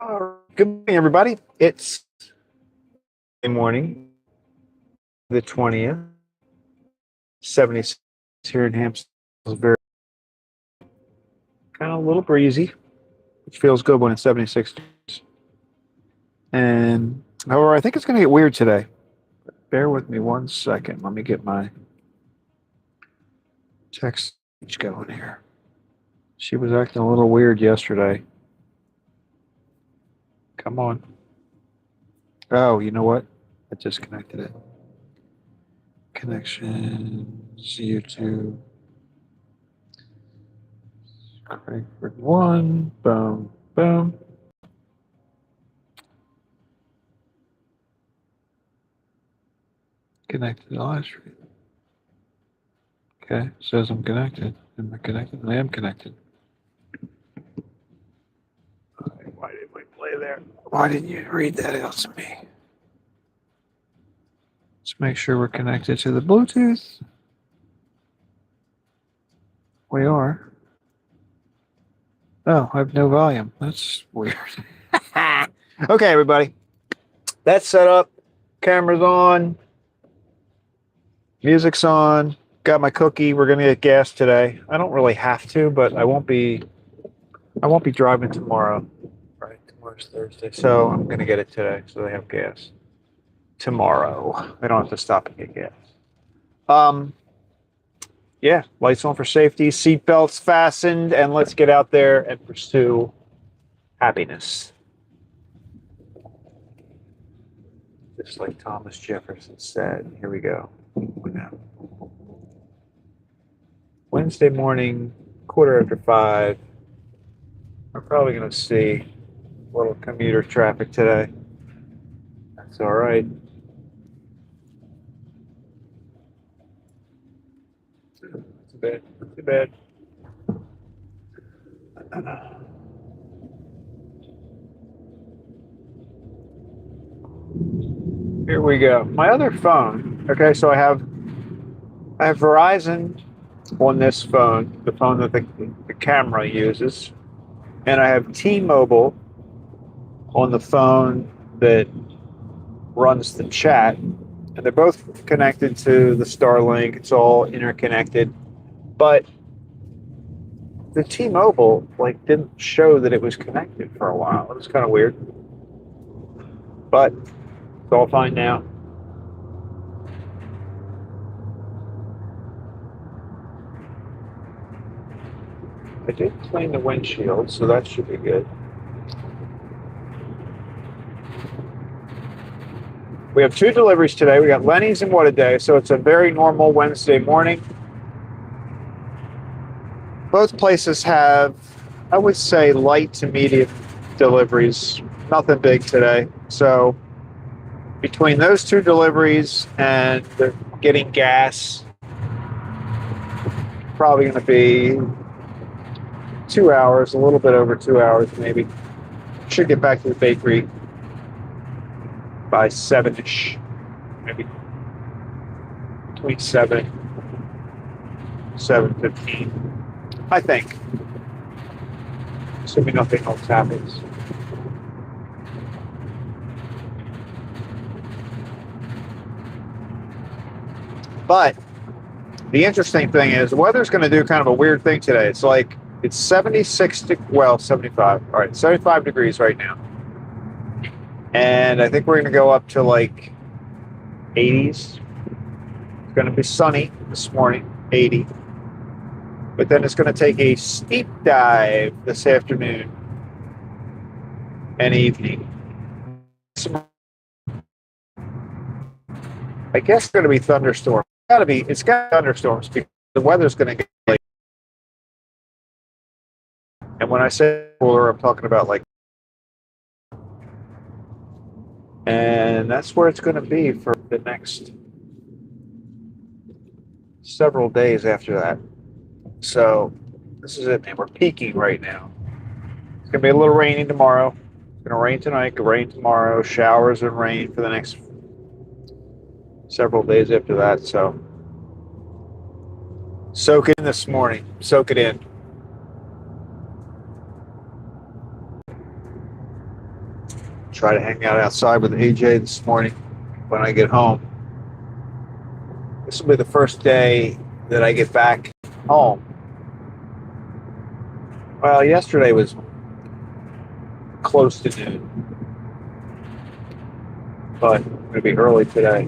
Good morning, everybody. It's Monday morning, the 20th, 76 here in Hampstead. It's very kind of a little breezy, which feels good when it's 76 degrees. And however, I think it's going to get weird today. Bear with me one second. Let me get my text going here. She was acting a little weird yesterday. Come on. Oh, you know what? I disconnected it. Connections, YouTube. Craycray 1. Boom, boom. Connected to the live stream. Okay, says I'm connected. Am I connected? I am connected. Why didn't we play there? Why didn't you read that out to me? Let's make sure we're connected to the Bluetooth. We are. Oh, I have no volume. That's weird. Okay, everybody. That's set up. Camera's on. Music's on. Got my cookie. We're gonna get gas today. I don't really have to, but I won't be driving tomorrow. Right, tomorrow's Thursday. So I'm gonna get it today so they have gas. Tomorrow. They don't have to stop and get gas. Yeah, lights on for safety, seatbelts fastened, and let's get out there and pursue happiness. Just like Thomas Jefferson said. Here we go. Wednesday morning, 5:15. I'm probably going to see a little commuter traffic today. That's all right. Too bad. Too bad. Here we go. My other phone. Okay, so I have Verizon on this phone, the phone that the camera uses, and I have T-Mobile on the phone that runs the chat, and they're both connected to the Starlink. It's all interconnected, but the T-Mobile didn't show that it was connected for a while. It was kind of weird, but it's all fine now. I did clean the windshield, so that should be good. We have 2 deliveries today. We got Lenny's and What a Day, so it's a very normal Wednesday morning. Both places have, I would say, light to medium deliveries. Nothing big today. So between those 2 deliveries and getting gas, probably going to be 2 hours, a little bit over 2 hours maybe. Should get back to the bakery by 7-ish, maybe between 7:15, I think, assuming nothing else happens. But the interesting thing is the weather's going to do kind of a weird thing today. It's 75. All right, 75 degrees right now. And I think we're going to go up to 80s. It's going to be sunny this morning, 80. But then it's going to take a steep dive this afternoon and evening. I guess it's going to be thunderstorms. It's got thunderstorms because the weather's going to get and when I say cooler, I'm talking about and that's where it's going to be for the next several days after that. So this is it, man. We're peaking right now. It's going to be a little rainy tomorrow. It's going to rain tonight, rain tomorrow, showers and rain for the next several days after that. So soak it in this morning. Soak it in. try to hang out outside with AJ this morning when I get home. This will be the first day that I get back home. Well, yesterday was close to noon, but I'm going to be early today.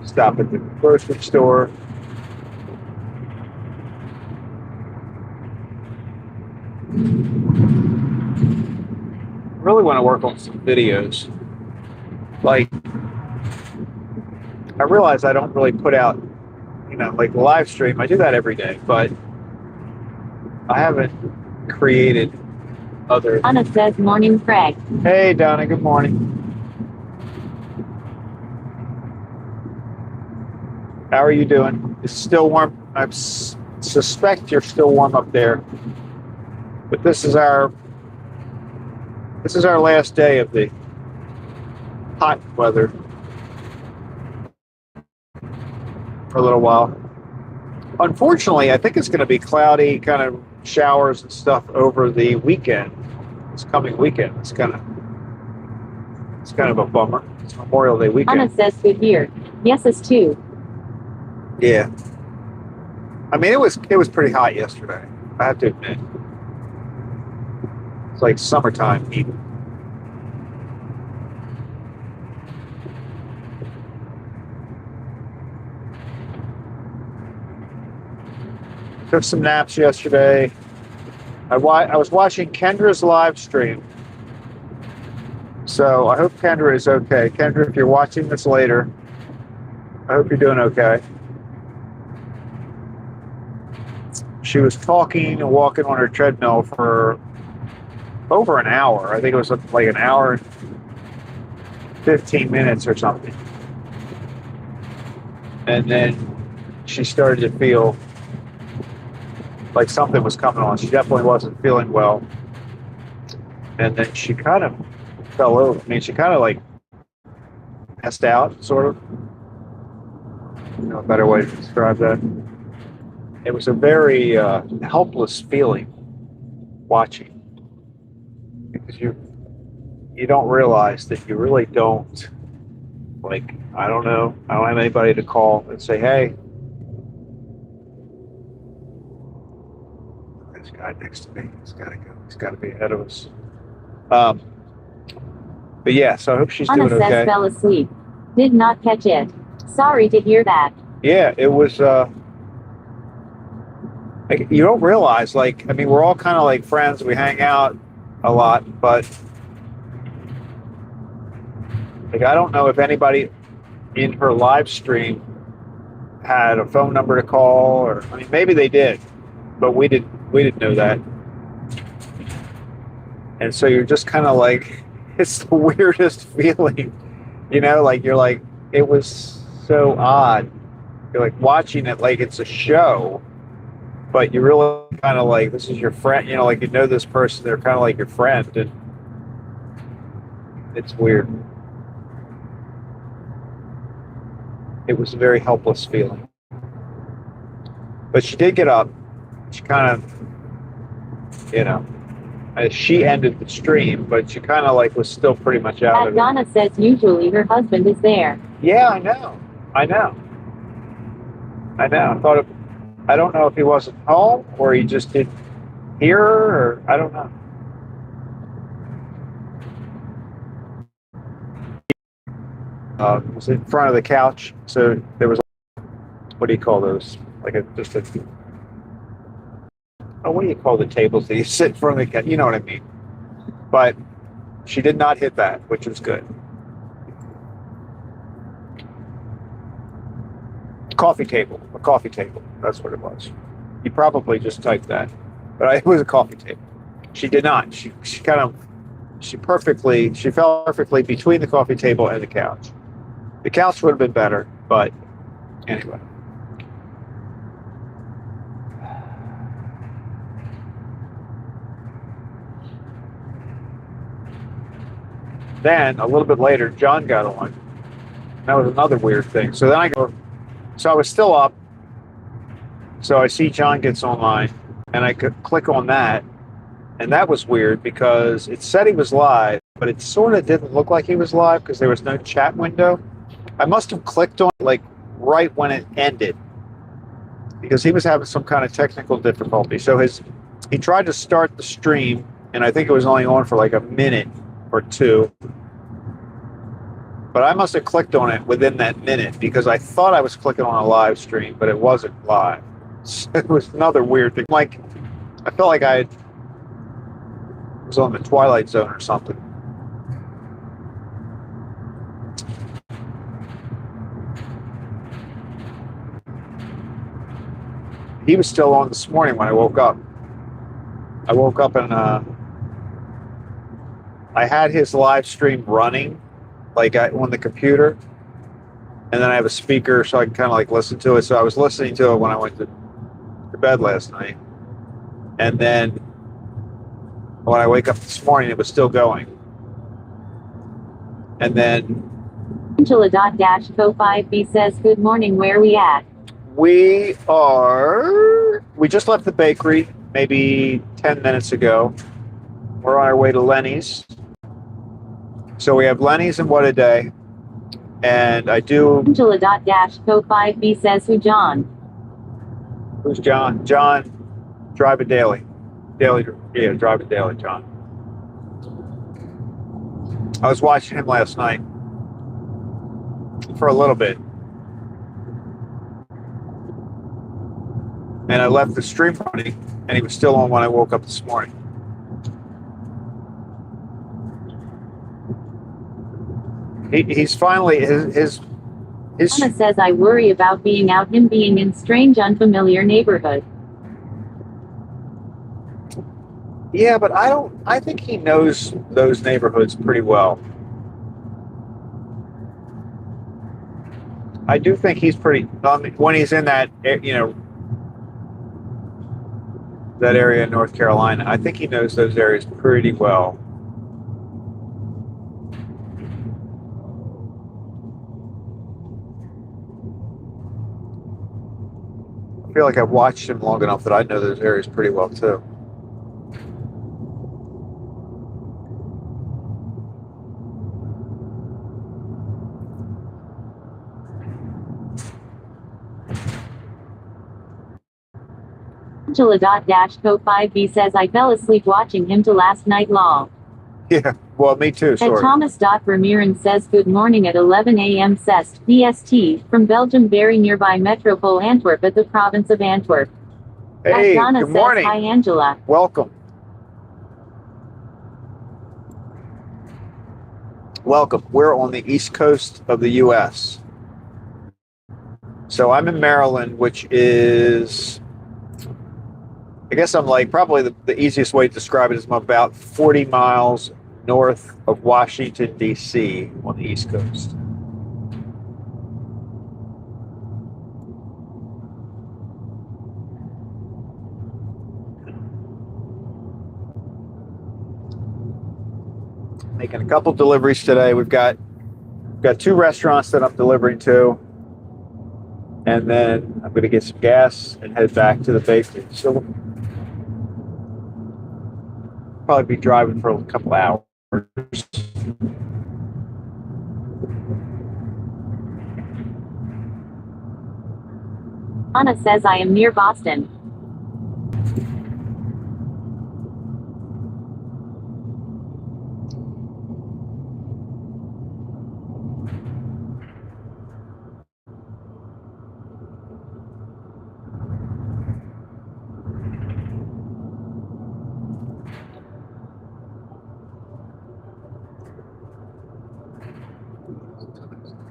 Stop at the grocery store. I really want to work on some videos. Like, I realize I don't really put out, like live stream. I do that every day, but I haven't created other. Donna says, morning, Craig. Hey, Donna, good morning. How are you doing? It's still warm. I suspect you're still warm up there. But this is our last day of the hot weather for a little while. Unfortunately, I think it's going to be cloudy, kind of showers and stuff over the weekend. This coming weekend. It's kind of a bummer. It's Memorial Day weekend. Anna says, good here. Yes, us too. Yeah. I mean, it was pretty hot yesterday, I have to admit. It's like summertime heat. Took some naps yesterday. I was watching Kendra's live stream. So I hope Kendra is okay. Kendra, if you're watching this later, I hope you're doing okay. She was talking and walking on her treadmill for over an hour. I think it was like an hour and 15 minutes or something. And then she started to feel like something was coming on. She definitely wasn't feeling well. And then she kind of fell over. I mean, she kind of like passed out, sort of. A better way to describe that. It was a very helpless feeling watching, because you don't realize that you really don't, like, I don't have anybody to call and say, hey, this guy next to me, he's got to go. He's got to be ahead of us. But yeah, so I hope she's Anna doing says, okay. fell asleep. Did not catch it. Sorry to hear that. Yeah, it was, like, you don't realize, like, I mean, we're all kind of like friends. We hang out a lot, but like, I don't know if anybody in her live stream had a phone number to call, or, I mean, maybe they did, but we didn't know that. And so you're just kind of like, it's the weirdest feeling, like you're like, it was so odd. You're like watching it like it's a show, but you really kind of like, this is your friend, like this person, they're kind of like your friend, and it's weird. It was a very helpless feeling. But she did get up. She kind of, she ended the stream, but she kind of like was still pretty much out of it. Donna says usually her husband is there. Yeah, I know. I don't know if he wasn't home or he just didn't hear her, or I don't know. It was in front of the couch, so there was, what do you call those? Like what do you call the tables that you sit in front of the couch? You know what I mean. But she did not hit that, which was good. A coffee table. That's what it was. You probably just typed that, but it was a coffee table. She did not. She fell perfectly between the coffee table and the couch. The couch would have been better, but anyway. Then a little bit later, John got on. That was another weird thing. So then I was still up. So I see John gets online, and I could click on that, and that was weird because it said he was live, but it sort of didn't look like he was live because there was no chat window. I must have clicked on it like right when it ended because he was having some kind of technical difficulty. So he tried to start the stream, and I think it was only on for like a minute or two. But I must have clicked on it within that minute because I thought I was clicking on a live stream, but it wasn't live. So it was another weird thing. Like, I felt like I was on the Twilight Zone or something. He was still on this morning when I woke up. I woke up and I had his live stream running, like on the computer, and then I have a speaker so I can kind of like listen to it. So I was listening to it when I went to bed last night, and then when I wake up this morning, it was still going. And then Angela.co5b says, good morning, where we at? we just left the bakery maybe 10 minutes ago. We're on our way to Lenny's. So we have Lenny's and What a Day. And I do... Angela.co5b says, who John? Who's John? John, Drive It Daily. Drive It Daily, John. I was watching him last night for a little bit. And I left the stream running, and he was still on when I woke up this morning. He's finally his Anna says, I worry about him being in strange, unfamiliar neighborhood. Yeah, but I think he knows those neighborhoods pretty well. I do think he's pretty, when he's in that, that area in North Carolina, I think he knows those areas pretty well. I feel like I've watched him long enough that I know those areas pretty well too. Angela.co5b says, I fell asleep watching him till last night lol. Yeah, well, me too, sorry. And Thomas.Vermeeren says, good morning at 11 a.m. CEST, PST, from Belgium, very nearby Metropole Antwerp at the province of Antwerp. Hey, Donna good morning. Says, hi, Angela. Welcome. Welcome. We're on the east coast of the U.S. So I'm in Maryland, which is... I guess I'm like, probably the easiest way to describe it is I'm about 40 miles north of Washington, D.C. on the East Coast. Making a couple deliveries today. We've got 2 restaurants that I'm delivering to. And then I'm going to get some gas and head back to the bakery. So probably be driving for a couple hours. Anna says, I am near Boston.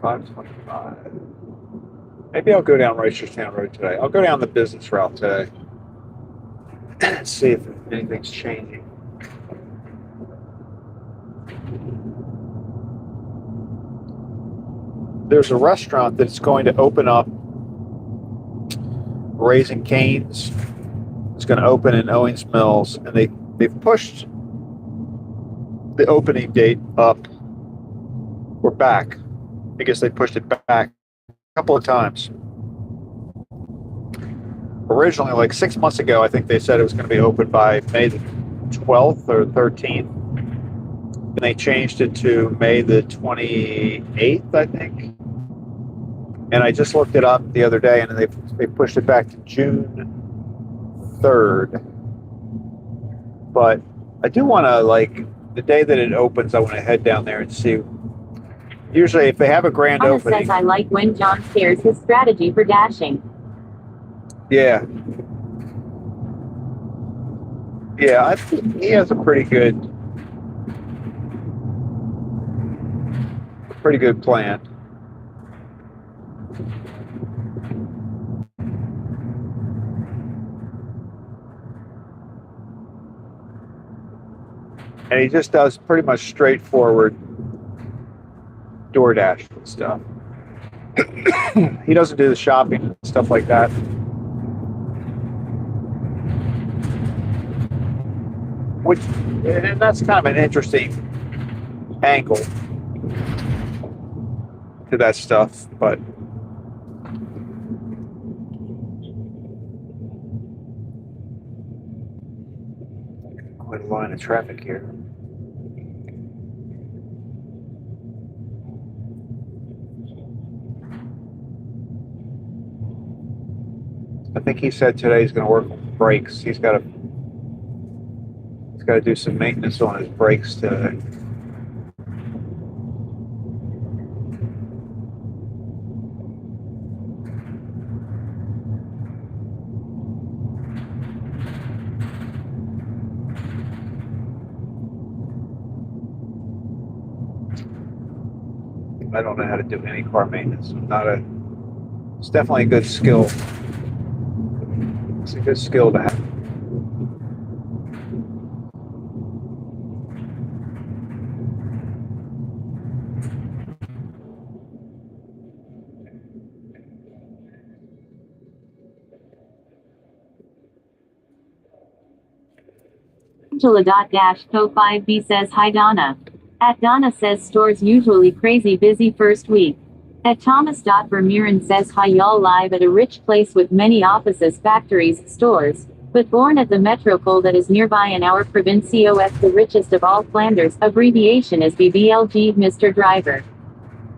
$5.25. Maybe I'll go down Reisterstown Road today. I'll go down the business route today and see if anything's changing. There's a restaurant that's going to open up, Raising Cane's. It's going to open in Owings Mills, and they've pushed the opening date up or back. I guess they pushed it back a couple of times. Originally, like 6 months ago, I think they said it was going to be open by May the 12th or 13th. they changed it to May the 28th, I think. And I just looked it up the other day, and they pushed it back to June 3rd. But I do want to, like, the day that it opens, I want to head down there and see. Usually, if they have a grand Anna opening, says I like when John shares his strategy for dashing. yeah, I think he has a pretty good plan. And he just does pretty much straightforward DoorDash and stuff. He doesn't do the shopping and stuff like that. And that's kind of an interesting angle to that stuff, but quite a line of traffic here. I think he said today he's going to work on brakes. He's got to do some maintenance on his brakes today. I don't know how to do any car maintenance. It's definitely a good skill. It's a good skill to have. Angela.co5b says hi Donna. At Donna says stores usually crazy busy first week. At Thomas.Vermeeren says hi y'all live at a rich place with many offices, factories, stores. But born at the metropole that is nearby in our provincios, the richest of all Flanders, abbreviation is BBLG Mr. Driver.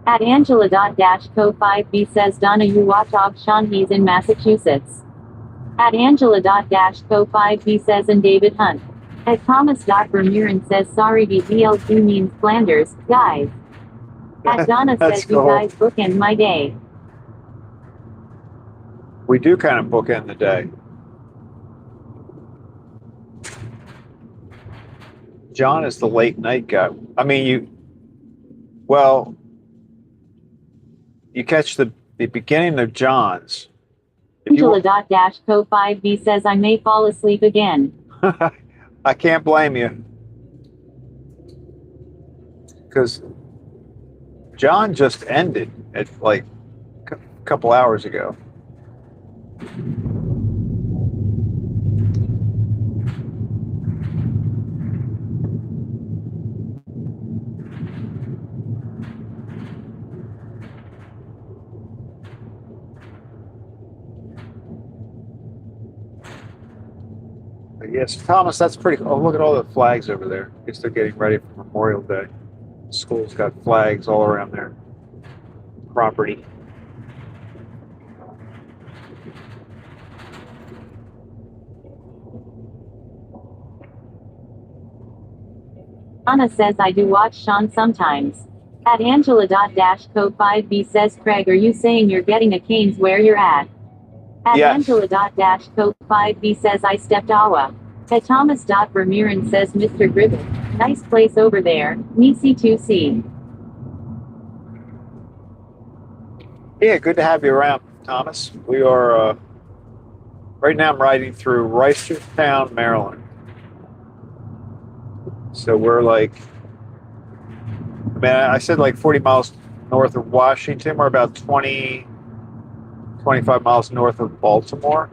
At Angela.Co5b says Donna you watch Og Sean he's in Massachusetts. At Angela.Co5b says and David Hunt. At Thomas.Vermeeren says sorry BBLG means Flanders, guys. At Donna says cool. You guys bookend my day. We do kind of bookend the day. John is the late night guy. I mean, you catch the beginning of John's. Angela.Co5b says I may fall asleep again. I can't blame you. Because John just ended at like a couple hours ago. Yes, Thomas, that's pretty cool. Oh, look at all the flags over there. I guess they're getting ready for Memorial Day. School's got flags all around their property. Anna says I do watch Sean sometimes. At Angela.Co5b says Craig are you saying you're getting a canes where you're at? At Yes. Angela.Co5b says I stepped awa. At Thomas.Vermeeren says Mr. Gribble. Nice place over there, Nisi 2C. Yeah, good to have you around, Thomas. We are, right now I'm riding through Reisterstown, Maryland. So we're like, I said like 40 miles north of Washington. We're about 25 miles north of Baltimore.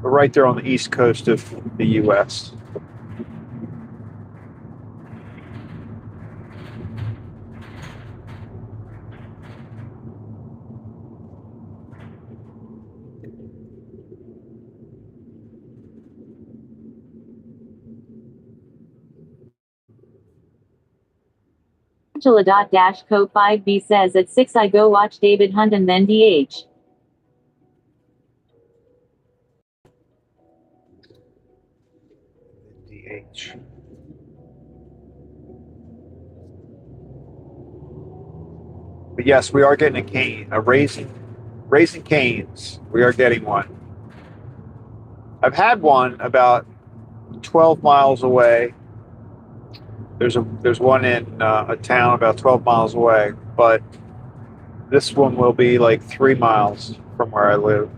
We're right there on the east coast of the U.S. Angela.Co5B says at 6 I go watch David Hunt and then DH. DH. But yes, we are getting a cane, a raising canes. We are getting one. I've had one about 12 miles away. There's one in a town about 12 miles away, but this one will be like 3 miles from where I live.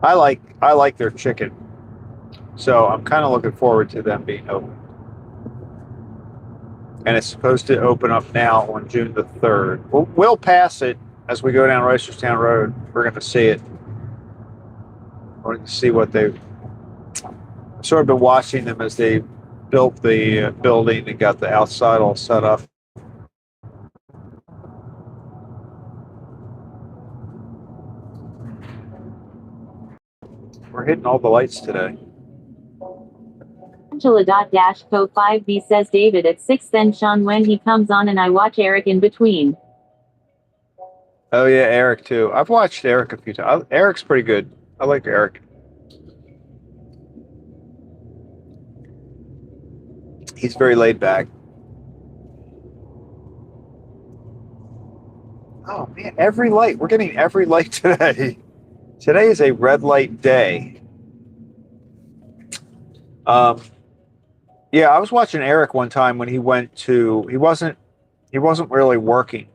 I like their chicken, so I'm kind of looking forward to them being open. And it's supposed to open up now on June the 3rd. We'll pass it as we go down Reisterstown Road. We're going to see it. We're going to see what they've sort of been watching them as they built the building and got the outside all set up. We're hitting all the lights today. Angela.Co5B says David at 6 then Sean when he comes on and I watch Eric in between. Oh yeah, Eric too. I've watched Eric a few times. Eric's pretty good. I like Eric. He's very laid back. Oh man, every light. We're getting every light today. Today is a red light day. Yeah, I was watching Eric one time when he wasn't really working.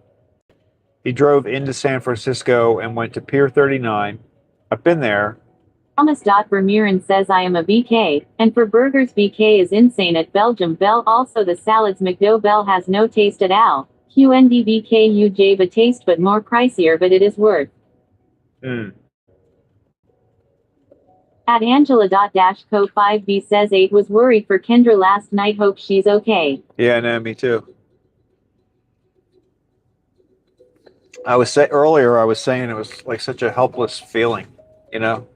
He drove into San Francisco and went to Pier 39. I've been there. Thomas.Vermeuren says I am a BK, and for burgers BK is insane at Belgium Bell. Also the salads McDo Bell has no taste at all. QND BKUJ taste but more pricier but it is worth. At Angela.Co5B says 8 was worried for Kendra last night, hope she's okay. Yeah, no, me too. I was saying it was like such a helpless feeling, you know?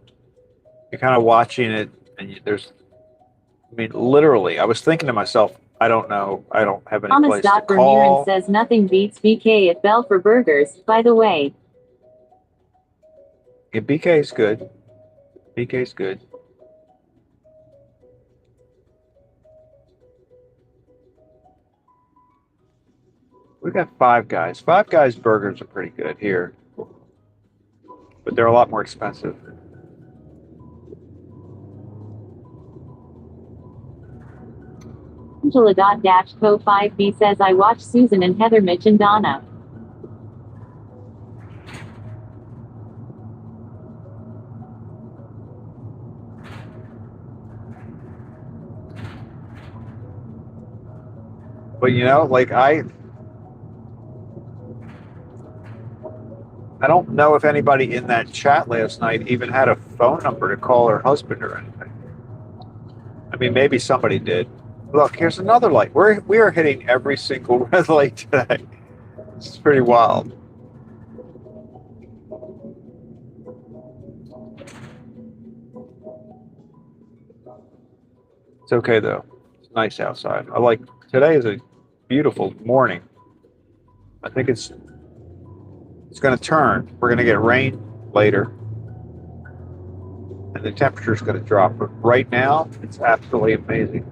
You're kind of watching it and literally, I was thinking to myself, I don't know, I don't have any place to call. Thomas.Vermeuren says nothing beats BK at Bell for burgers, by the way. Yeah, BK's good. BK's good. We got Five Guys. Five Guys burgers are pretty good here, but they're a lot more expensive. Angela.Co5B says I watch Susan and Heather, Mitch and Donna. But like I don't know if anybody in that chat last night even had a phone number to call her husband or anything. I mean, maybe somebody did. Look, here's another light. We are hitting every single red light today. It's pretty wild. It's okay though. It's nice outside. Today is a beautiful morning. I think it's going to turn. We're going to get rain later. And the temperature is going to drop. But right now, it's absolutely amazing.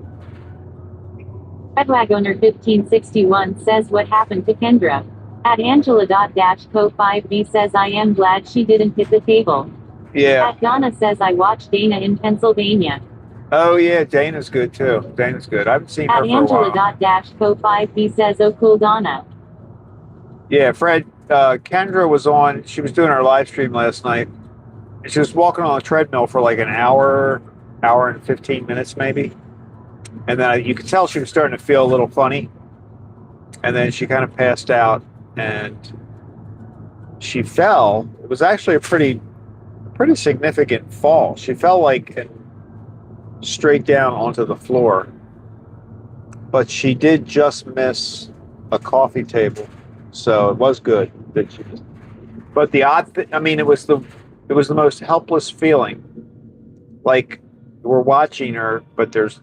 Redwagoner1561 says what happened to Kendra. At Angela.Co5B says I am glad she didn't hit the table. Yeah. At Donna says I watched Dana in Pennsylvania. Oh yeah, Dana's good too. Dana's good. I haven't seen her At for a while. Angela.Co5B says oh cool Donna. Yeah, Fred, Kendra was on, she was doing our live stream last night. And she was walking on a treadmill for like an hour and 15 minutes maybe. And then you could tell she was starting to feel a little funny. And then she kind of passed out and she fell. It was actually a pretty significant fall. She fell like straight down onto the floor. But she did just miss a coffee table. So it was good that she just. But the odd thing, it was the most helpless feeling. Like we're watching her, but there's.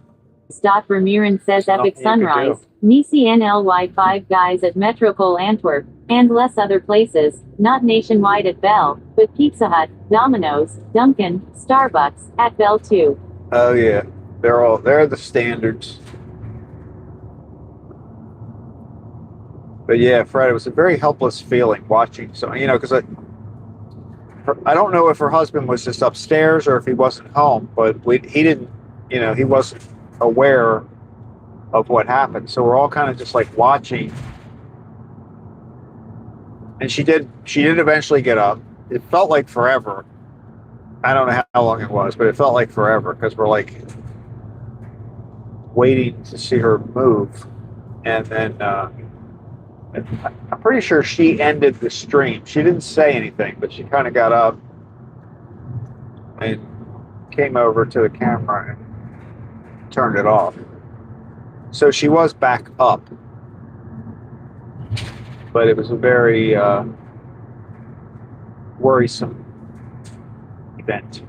Vermeuren says epic sunrise. NCNLY 5 guys at Metropole Antwerp, and less other places, not nationwide at Bell, but Pizza Hut, Domino's, Dunkin', Starbucks, at Bell too. Oh yeah, they're the standards. But yeah, Fred, it was a very helpless feeling watching. So because I don't know if her husband was just upstairs or if he wasn't home, but he didn't, he wasn't aware of what happened. So we're all kind of just like watching. And she did eventually get up. It felt like forever. I don't know how long it was, but it felt like forever because we're like waiting to see her move. And then I'm pretty sure she ended the stream. She didn't say anything, but she kind of got up and came over to the camera and turned it off. So she was back up, but it was a very worrisome event.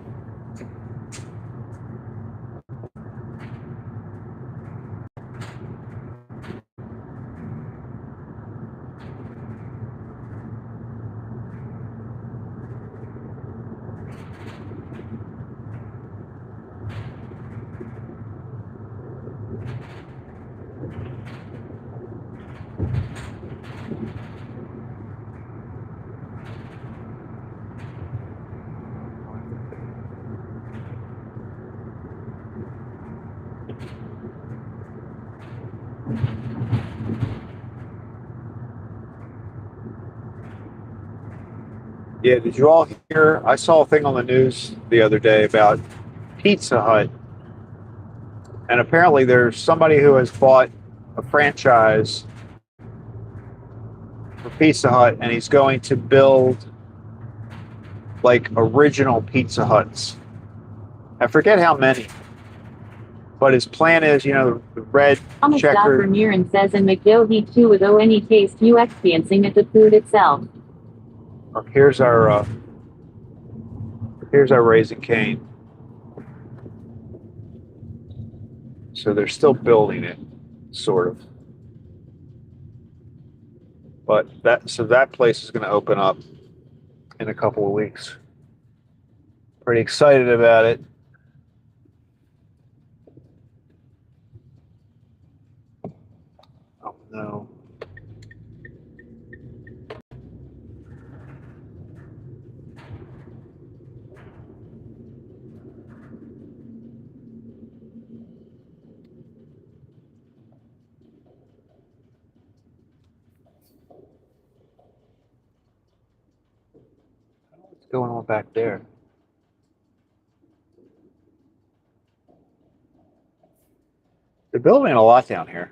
Yeah, did you all hear? I saw a thing on the news the other day about Pizza Hut. And apparently there's somebody who has bought a franchise for Pizza Hut, and he's going to build like original Pizza Huts. I forget how many. But his plan is, the red Thomas checker. Vermeeren says in McDo he too with any taste you experiencing at the food itself. Here's our Raising Cane. So they're still building it, sort of. But that place is going to open up in a couple of weeks. Pretty excited about it. Oh no. What's going on back there? They're building a lot down here.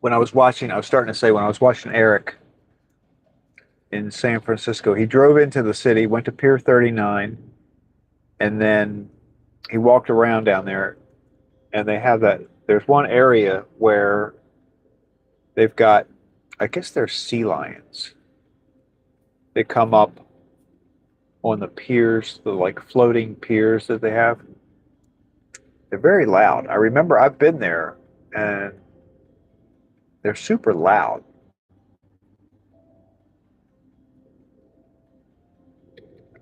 When I was watching Eric in San Francisco, he drove into the city, went to Pier 39, and then he walked around down there, and there's one area where they've got, I guess they're sea lions. They come up on the piers, the like floating piers that they have. They're very loud. I remember I've been there, and they're super loud.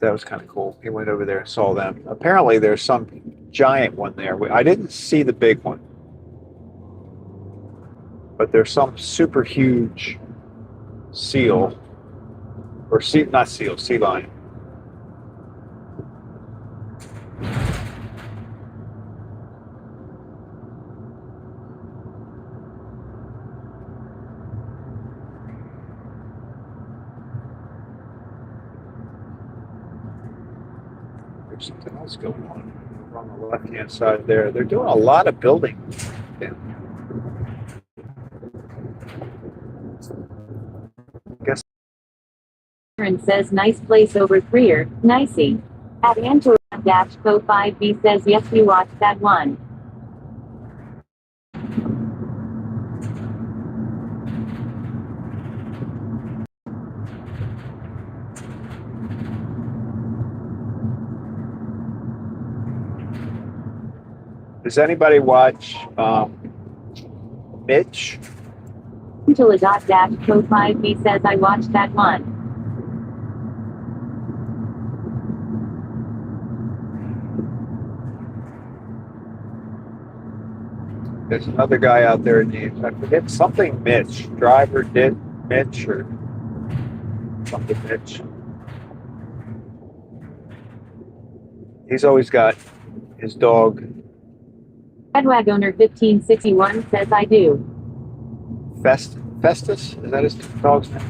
That was kind of cool. He went over there and saw them. Apparently, there's some giant one there. I didn't see the big one, but there's some super huge seal, or not seal, sea lion. There's something else going on over on the left-hand side there. They're doing a lot of building. I guess Aaron says nice place over Freer, nicey. At Angela-Co5B says yes we watched that one. Does anybody watch Mitch? Angela-Co5B says I watched that one. There's another guy out there named, I forget, something Mitch. Driver did Mitch or something Mitch. He's always got his dog. Redwag owner 1561 says I do. Festus? Is that his dog's name?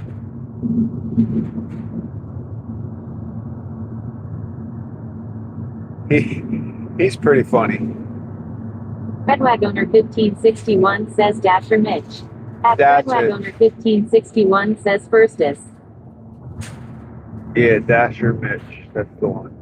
He's pretty funny. Redwag owner 1561 says Dasher Mitch. At That's Redwag it. owner 1561 says Firstus. Yeah, Dasher Mitch. That's the one.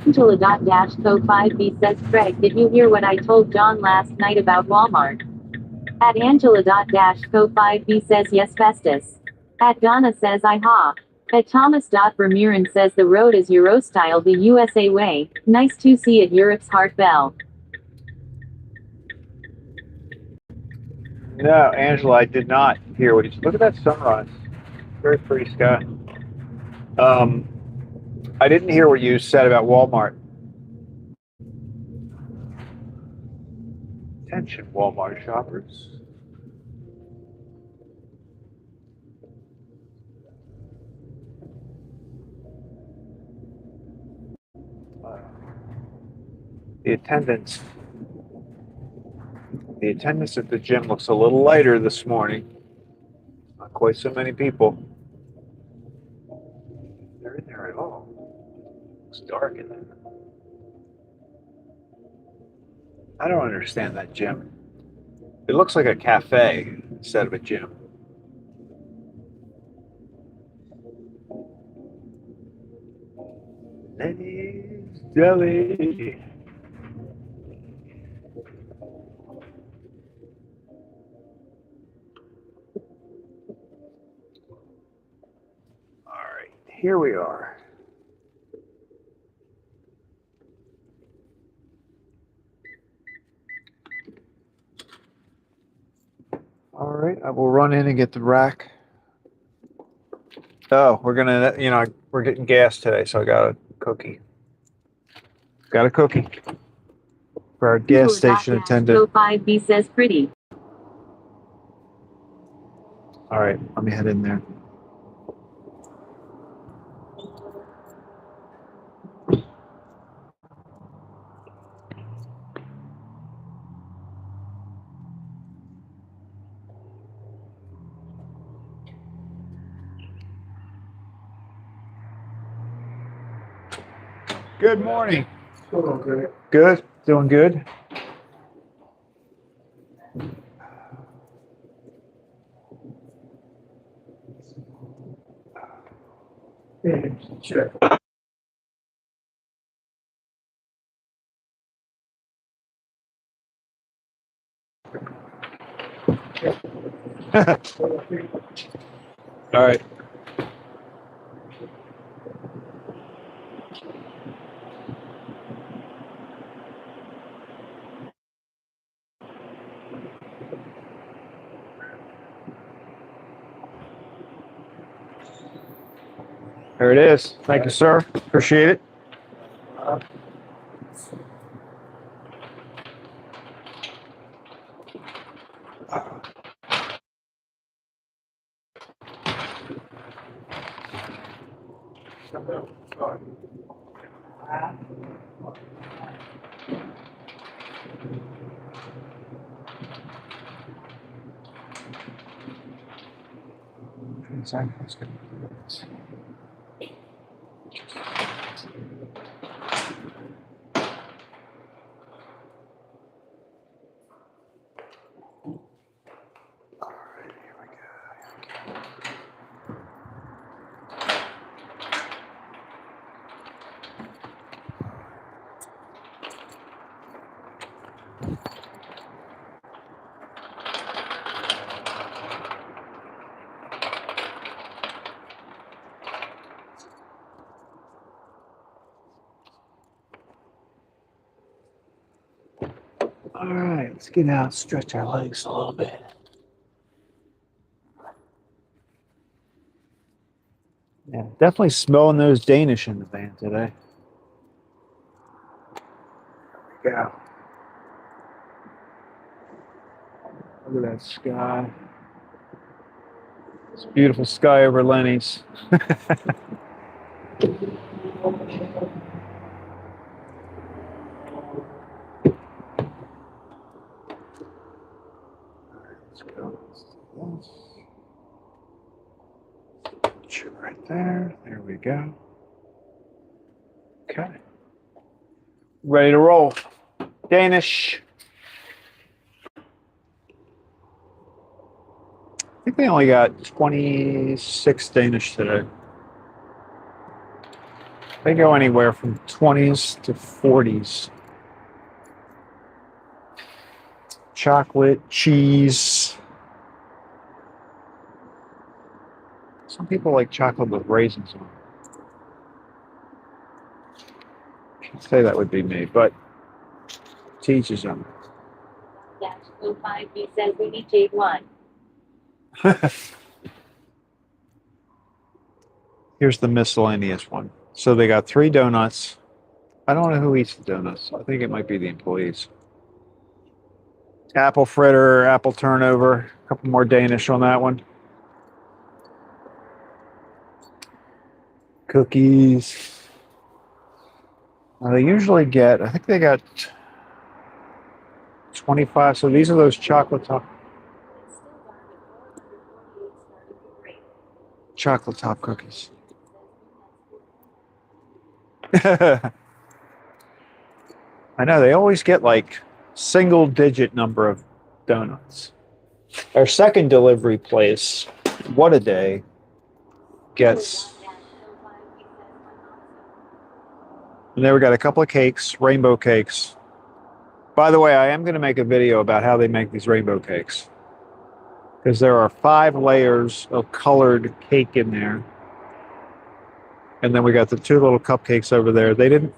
Angela.Co5B says Craig, did you hear what I told John last night about Walmart? At Angela.Co5B says yes Festus. At Donna says I ha. At Thomas.Vermeeren says the road is Euro-style the USA way. Nice to see it Europe's heart bell. No, Angela, I did not hear what you said. Look at that sunrise. Very pretty sky. I didn't hear what you said about Walmart. Attention, Walmart shoppers. The attendance at the gym looks a little lighter this morning. Not quite so many people. They're in there at all. It's dark in there. I don't understand that gym. It looks like a cafe instead of a gym. Lenny's Deli. All right, here we are. All right, I will run in and get the rack. Oh, we're getting gas today, so I got a cookie. Got a cookie for our gas station attendant. Co5B says pretty. All right, let me head in there. Good morning. Good. Good? Doing good? Check. All right. There it is. Thank you, sir. Appreciate it. All right, let's get out, stretch our legs a little bit. Yeah, definitely smelling those Danish in the van today. There we go. Look at that sky. It's a beautiful sky over Lenny's. Let's go. Put you right there. There we go. Okay. Ready to roll. Danish. I think they only got 26 Danish today. They go anywhere from 20s to 40s. Chocolate, cheese. Some people like chocolate with raisins on it. I'd say that would be me, but teaches them. -05 says we need J1. Here's the miscellaneous one. So they got 3 donuts. I don't know who eats the donuts. I think it might be the employees. Apple fritter, apple turnover, a couple more Danish on that one. Cookies. They usually get, I think they got 25. So these are those chocolate top cookies. I know they always get like single digit number of donuts. Our second delivery place, What a Day, gets, and there we got a couple of cakes, rainbow cakes. By the way, I am going to make a video about how they make these rainbow cakes, because there are 5 layers of colored cake in there. And then we got the 2 little cupcakes over there. They didn't.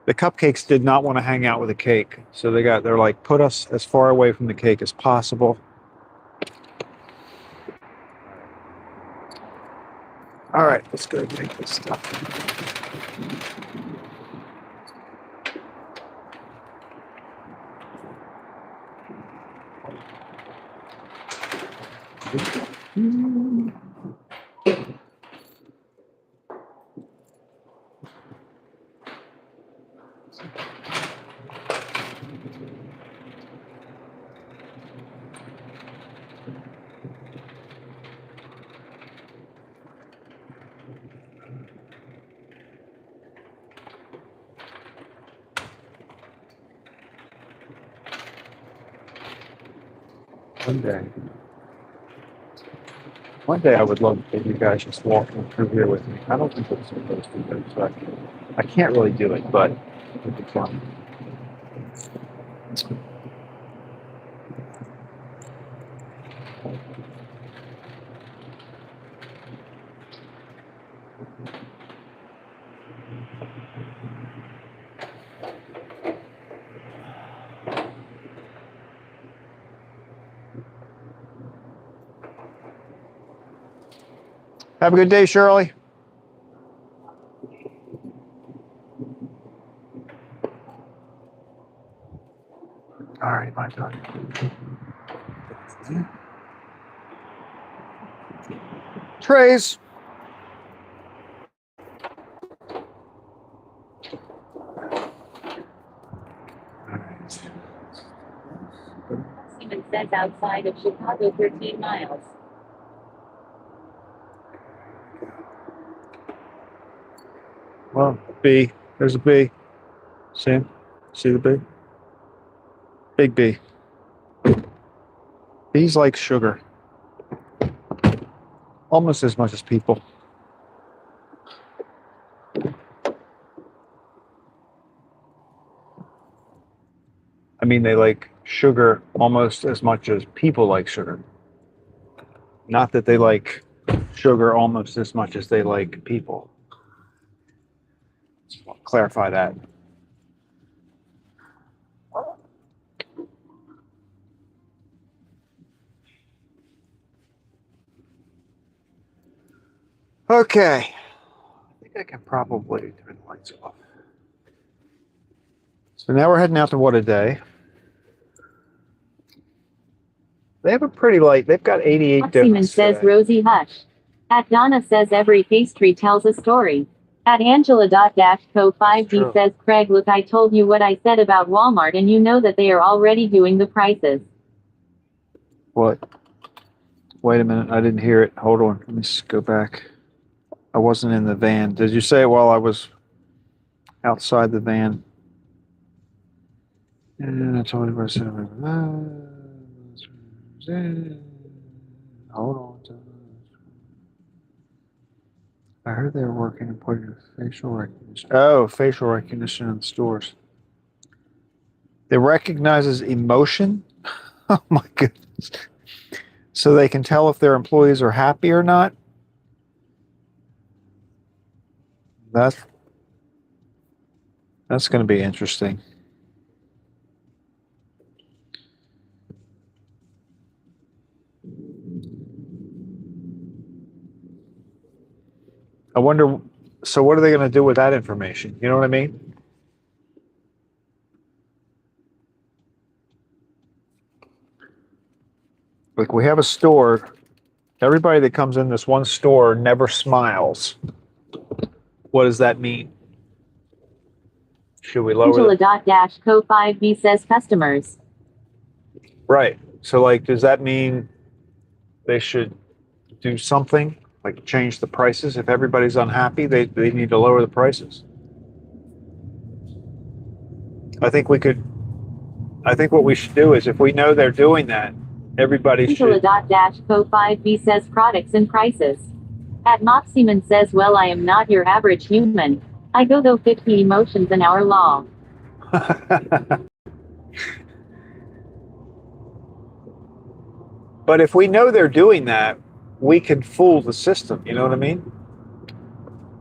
The cupcakes did not want to hang out with the cake. So they're like, put us as far away from the cake as possible. All right, let's go take this stuff. One day I would love if you guys just walking through here with me. I don't think it's supposed to be, so I can't really do it, but it'd be fun. Have a good day, Shirley. All right, my dog. Trays. says outside of Chicago 13 miles. Well, B. There's a B. See? See the B? Big B. B's like sugar. Almost as much as people. I mean, they like sugar almost as much as people like sugar. Not that they like sugar almost as much as they like people. Just want to clarify that. Okay. I think I can probably turn the lights off. So now we're heading out to What a Day. They have a pretty light. They've got 88 Seaman different. says Rosie Hush. At Donna says every pastry tells a story. At Angela.co5D says Craig, look, I told you what I said about Walmart and you know that they are already doing the prices. What? Wait a minute. I didn't hear it. Hold on. Let me just go back. I wasn't in the van. Did you say it while I was outside the van? And I told you what I said. Hold on. I heard they were working on putting facial recognition. Oh, facial recognition in the stores. It recognizes emotion? Oh my goodness. So they can tell if their employees are happy or not? That's going to be interesting. I wonder, so what are they going to do with that information? You know what I mean? Like we have a store. Everybody that comes in this one store never smiles. What does that mean? Should we lower Angela.co5B says customers. Right. So like, does that mean they should do something? Like change the prices? If everybody's unhappy, they need to lower the prices. I think what we should do is if we know they're doing that, everybody should. Angela.co5B says products and prices. At Moxieman says, well, I am not your average human. I go 50 emotions an hour long. But if we know they're doing that, we can fool the system. You know what I mean?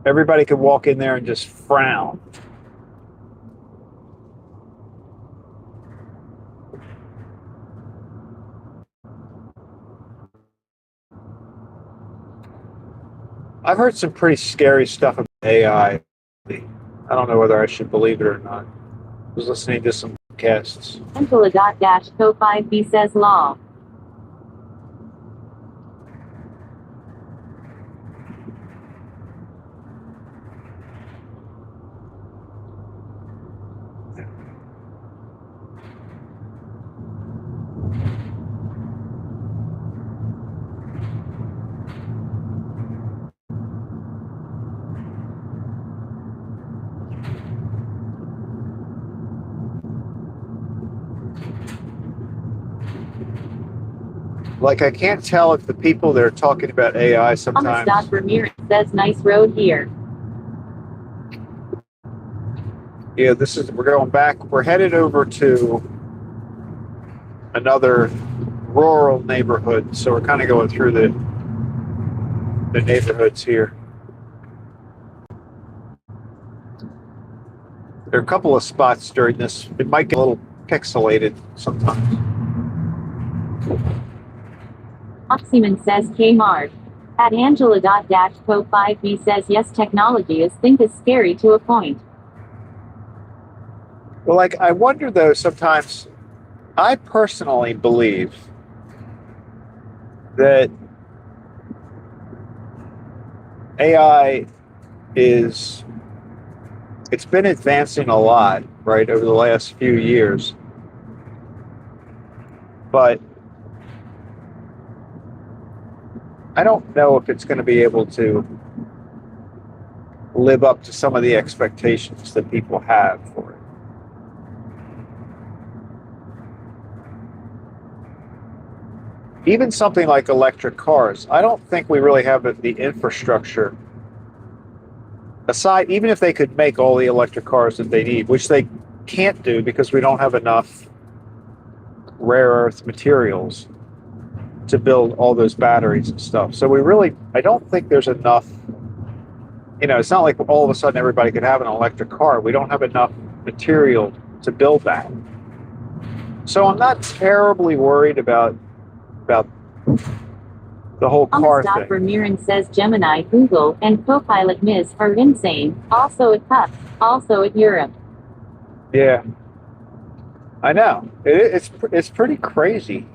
Everybody could walk in there and just frown. I've heard some pretty scary stuff about AI. I don't know whether I should believe it or not. I was listening to some podcasts. Angela.co5B says law. Like, I can't tell if the people that are talking about AI sometimes. Thomas Ramirez says nice road here. Yeah, we're going back. We're headed over to another rural neighborhood. So we're kind of going through the neighborhoods here. There are a couple of spots during this. It might get a little pixelated sometimes. Oxyman says Kmart. At Angela.co5B says yes, technology is scary to a point. Well, like, I wonder though, sometimes I personally believe that AI it's been advancing a lot, right, over the last few years. But I don't know if it's going to be able to live up to some of the expectations that people have for it. Even something like electric cars, I don't think we really have the infrastructure. Aside, even if they could make all the electric cars that they need, which they can't do because we don't have enough rare earth materials to build all those batteries and stuff. So I don't think there's enough. It's not like all of a sudden everybody could have an electric car. We don't have enough material to build that. So I'm not terribly worried about the whole car Thomas thing. Vermeeren says Gemini, Google, and Copilot Ms. are insane. Also at Puff. Also at Europe. Yeah, I know. It's pretty crazy.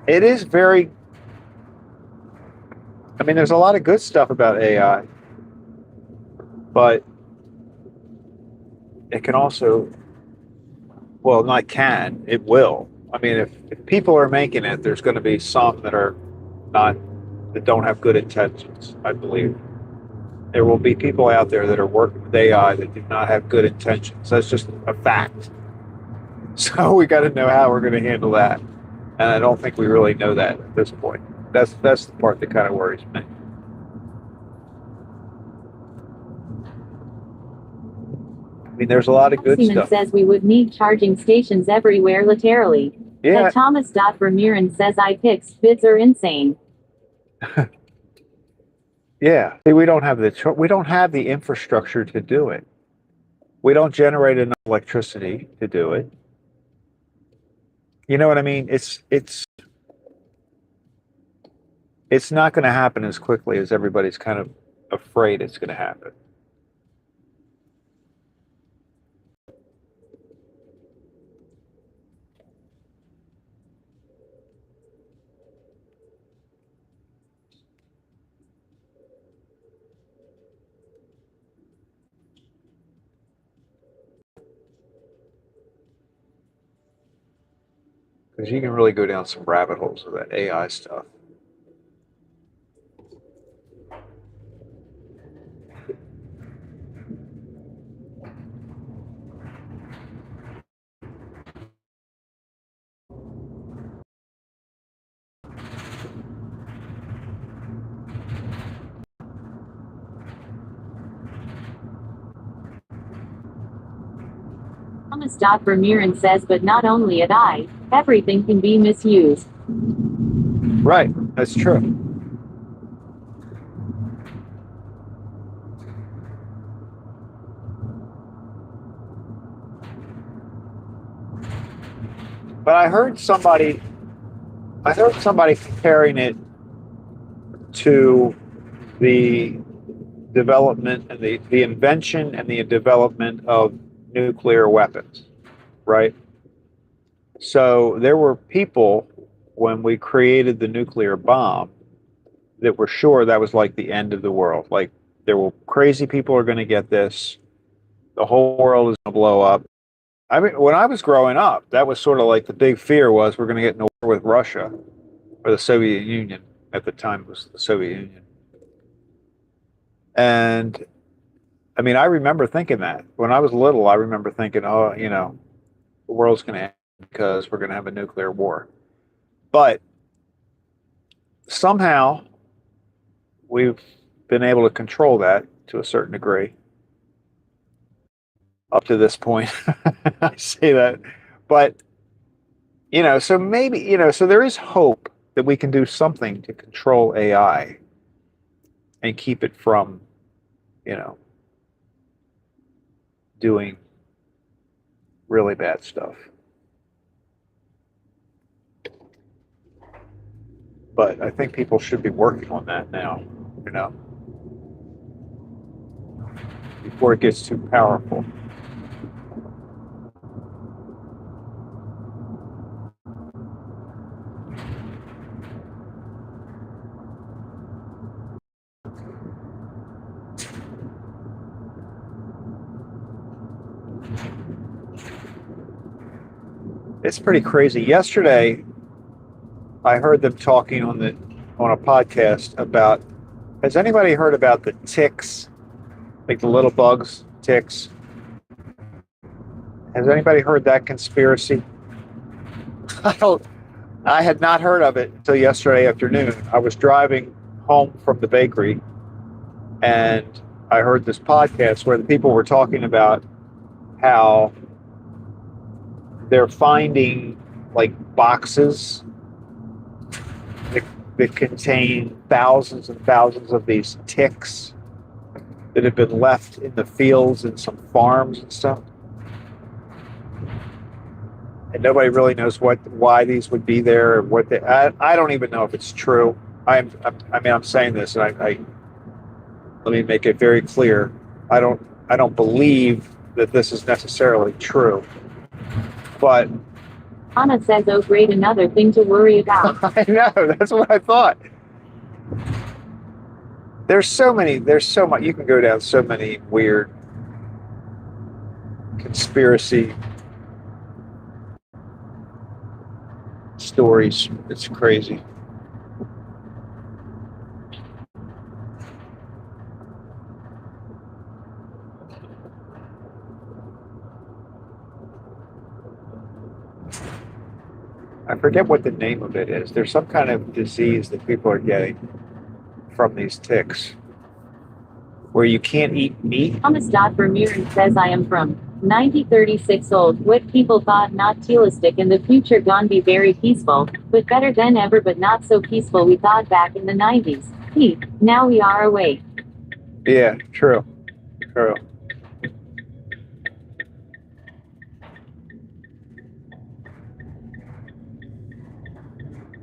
It is very. I mean, there's a lot of good stuff about AI, but it can also, well, not can, it will. I mean, if people are making it, there's going to be some that are not, that don't have good intentions, I believe. There will be people out there that are working with AI that do not have good intentions. That's just a fact. So we got to know how we're going to handle that. And I don't think we really know that at this point. That's the part that kind of worries me. I mean, there's a lot of good Seaman stuff. says we would need charging stations everywhere, literally. Yeah. And Thomas Vermeeren says iPix bids are insane. Yeah. See, we don't have the infrastructure to do it. We don't generate enough electricity to do it. You know what I mean? It's not going to happen as quickly as everybody's kind of afraid it's going to happen. Because you can really go down some rabbit holes with that AI stuff. Thomas Vermeeren says, but not only at everything can be misused. Right, that's true. But I heard somebody comparing it to the development and the invention and the development of nuclear weapons, right? So there were people when we created the nuclear bomb that were sure that was like the end of the world. Like there were crazy people are going to get this. The whole world is going to blow up. I mean, when I was growing up, that was sort of like the big fear was we're going to get in a war with Russia or the Soviet Union. At the time, it was the Soviet Union. And I mean, I remember thinking that when I was little, I remember thinking, oh, the world's going to end because we're going to have a nuclear war. But somehow we've been able to control that to a certain degree up to this point. I say that. But, so maybe, so there is hope that we can do something to control AI and keep it from, doing really bad stuff. But I think people should be working on that now, before it gets too powerful. It's pretty crazy. Yesterday, I heard them talking on a podcast about. Has anybody heard about the ticks, like the little bugs, ticks? Has anybody heard that conspiracy? I don't. I had not heard of it until yesterday afternoon. I was driving home from the bakery, and I heard this podcast where the people were talking about how they're finding like boxes that, that contain thousands and thousands of these ticks that have been left in the fields and some farms and stuff. And nobody really knows why these would be there or what they. I don't even know if it's true. I'm saying this, and I let me make it very clear. I don't believe that this is necessarily true. But Anna says, oh great, another thing to worry about. I know, that's what I thought. There's so much, you can go down so many weird conspiracy stories. It's crazy. I forget what the name of it is. There's some kind of disease that people are getting from these ticks where you can't eat meat. Thomas Vermeeren says, I am from 9036 old. What people thought not realistic in the future gone be very peaceful, but better than ever, but not so peaceful we thought back in the 90s. Now we are awake. Yeah, true. True.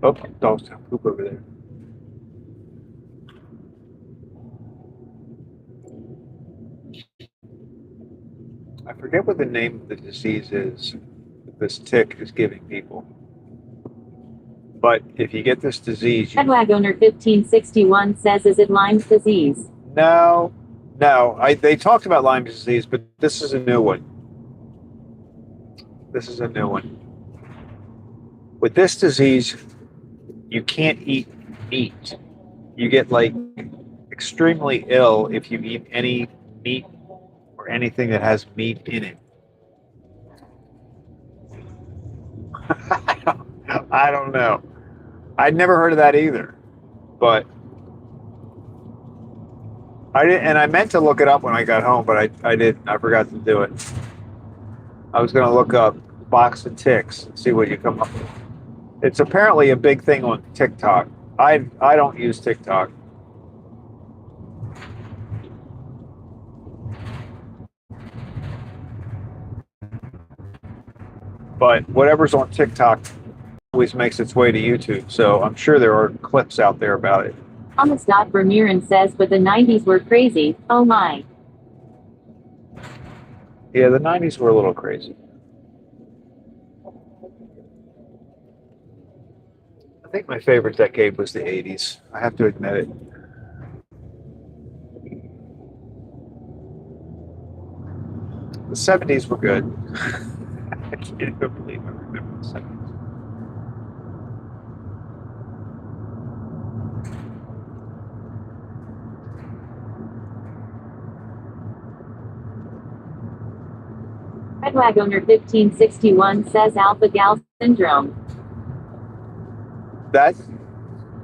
Oh, dog's gonna poop over there. I forget what the name of the disease is that this tick is giving people. But if you get this disease... Headwag owner 1561 says, is it Lyme's disease? No. They talked about Lyme disease, but this is a new one. This is a new one. With this disease, you can't eat meat. You get like extremely ill if you eat any meat or anything that has meat in it. I don't know. I'd never heard of that either, but I didn't. And I meant to look it up when I got home, but I didn't. I forgot to do it. I was going to look up box of ticks and see what you come up with. It's apparently a big thing on TikTok. I don't use TikTok. But whatever's on TikTok always makes its way to YouTube. So I'm sure there are clips out there about it. Thomas Vermeeren says, but the 90s were crazy. Oh my. Yeah, the 90s were a little crazy. I think my favorite decade was the 80s. I have to admit it. The 70s were good. I can't even believe I remember the 70s. Redwag owner 1561 says alpha gal syndrome. That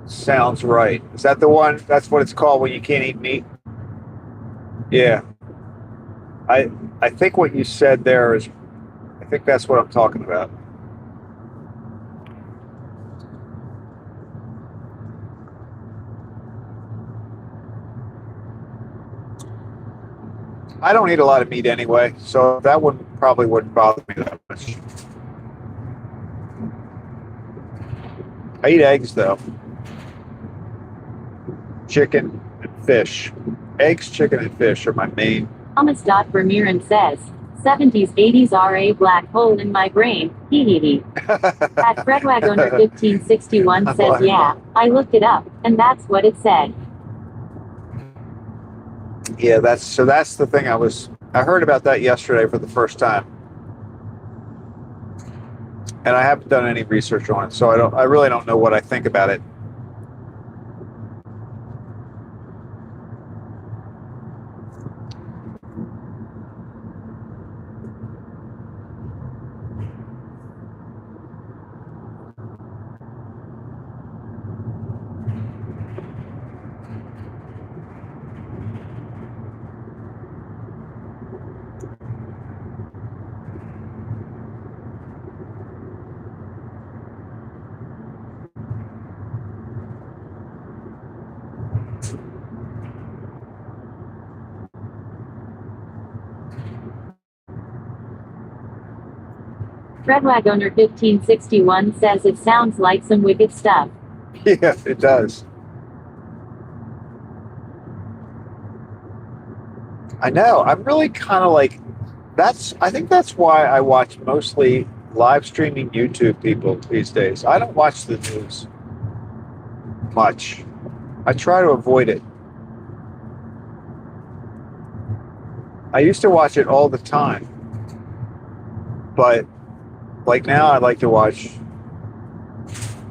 sounds right. Is that the one? That's what it's called when you can't eat meat? Yeah. I think what you said there is, I think that's what I'm talking about. I don't eat a lot of meat anyway, so that one probably wouldn't bother me that much. I eat eggs though. Chicken and fish. Eggs, chicken, and fish are my main. Thomas Vermeeren says, 70s, 80s are a black hole in my brain. Hee hee hee. At Fredwag owner 1561 says, yeah, I looked it up, and that's what it said. Yeah, that's the thing I heard about that yesterday for the first time. and I haven't done any research on it, so I really don't know what I think about it. Fredwagowner 1561 says it sounds like some wicked stuff. Yeah, it does. I know. I'm really kind of like I think that's why I watch mostly live streaming YouTube people these days. I don't watch the news much. I try to avoid it. I used to watch it all the time, but like now I like to watch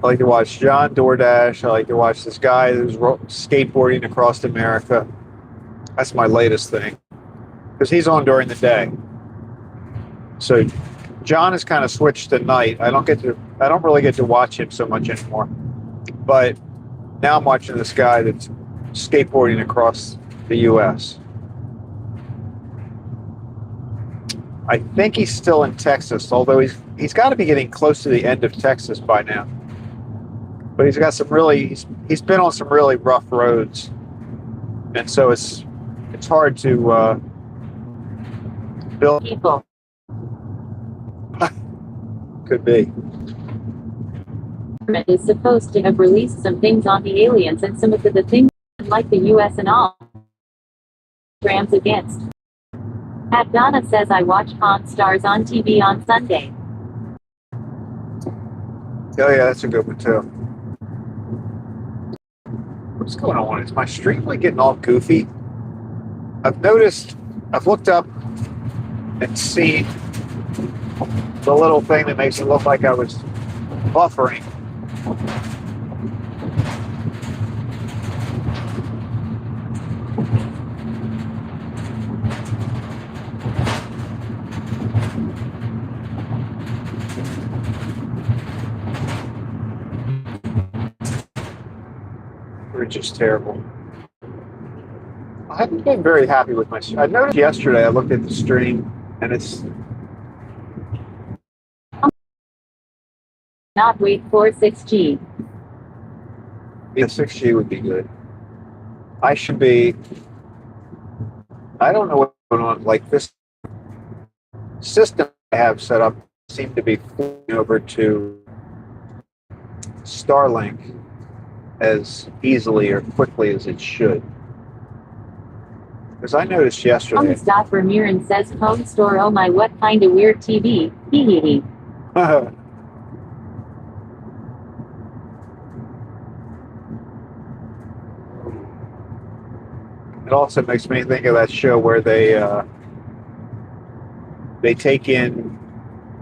John DoorDash. I like to watch this guy who's skateboarding across America. That's my latest thing because he's on during the day. So John has kind of switched to night. I don't really get to watch him so much anymore. But now I'm watching this guy that's skateboarding across the U.S. I think he's still in Texas, although he's got to be getting close to the end of Texas by now. But he's been on some really rough roads, and so it's hard to build. People. Could be. The government is supposed to have released some things on the aliens and some of the things like the U.S. and all programs against. At Donna says I watch Pawn Stars on TV on Sunday. Oh yeah, that's a good one too. What's going on? Is my stream like getting all goofy? I've looked up and seen the little thing that makes it look like I was buffering. We're just terrible. I haven't been very happy with my stream. I noticed yesterday I looked at the stream and it's Not wait for 6G. the 6G would be good. I don't know what's going on. Like this system I have set up seemed to be flipping over to Starlink as easily or quickly as it should. Because I noticed yesterday. Thomas Vermeeren says home store. Oh my, what kind of weird TV. Hee hee hee. It also makes me think of that show where they take in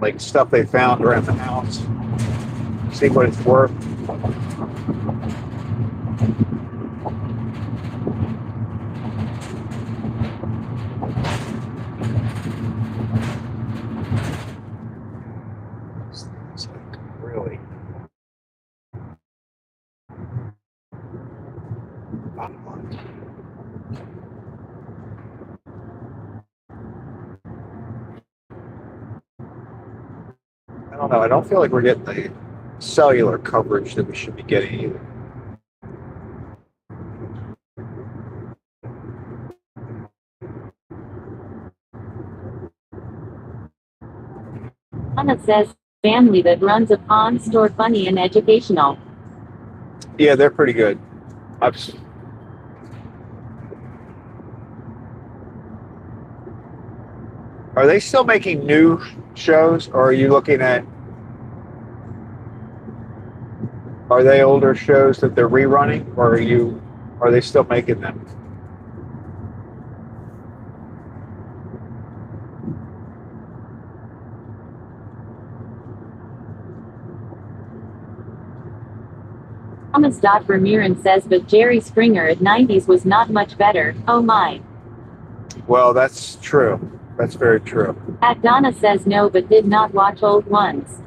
like stuff they found around the house, see what it's worth. It's like really. I don't know. I don't feel like we're getting the cellular coverage that we should be getting either. Anna says family that runs a pawn store, funny and educational. Yeah, they're pretty good. Are they still making new shows, or are you looking at? Are they older shows that they're rerunning, or are they still making them? Thomas Vermeeren says, but Jerry Springer at 90s was not much better. Oh my. Well, that's true. That's very true. At Donna says no, but did not watch old ones.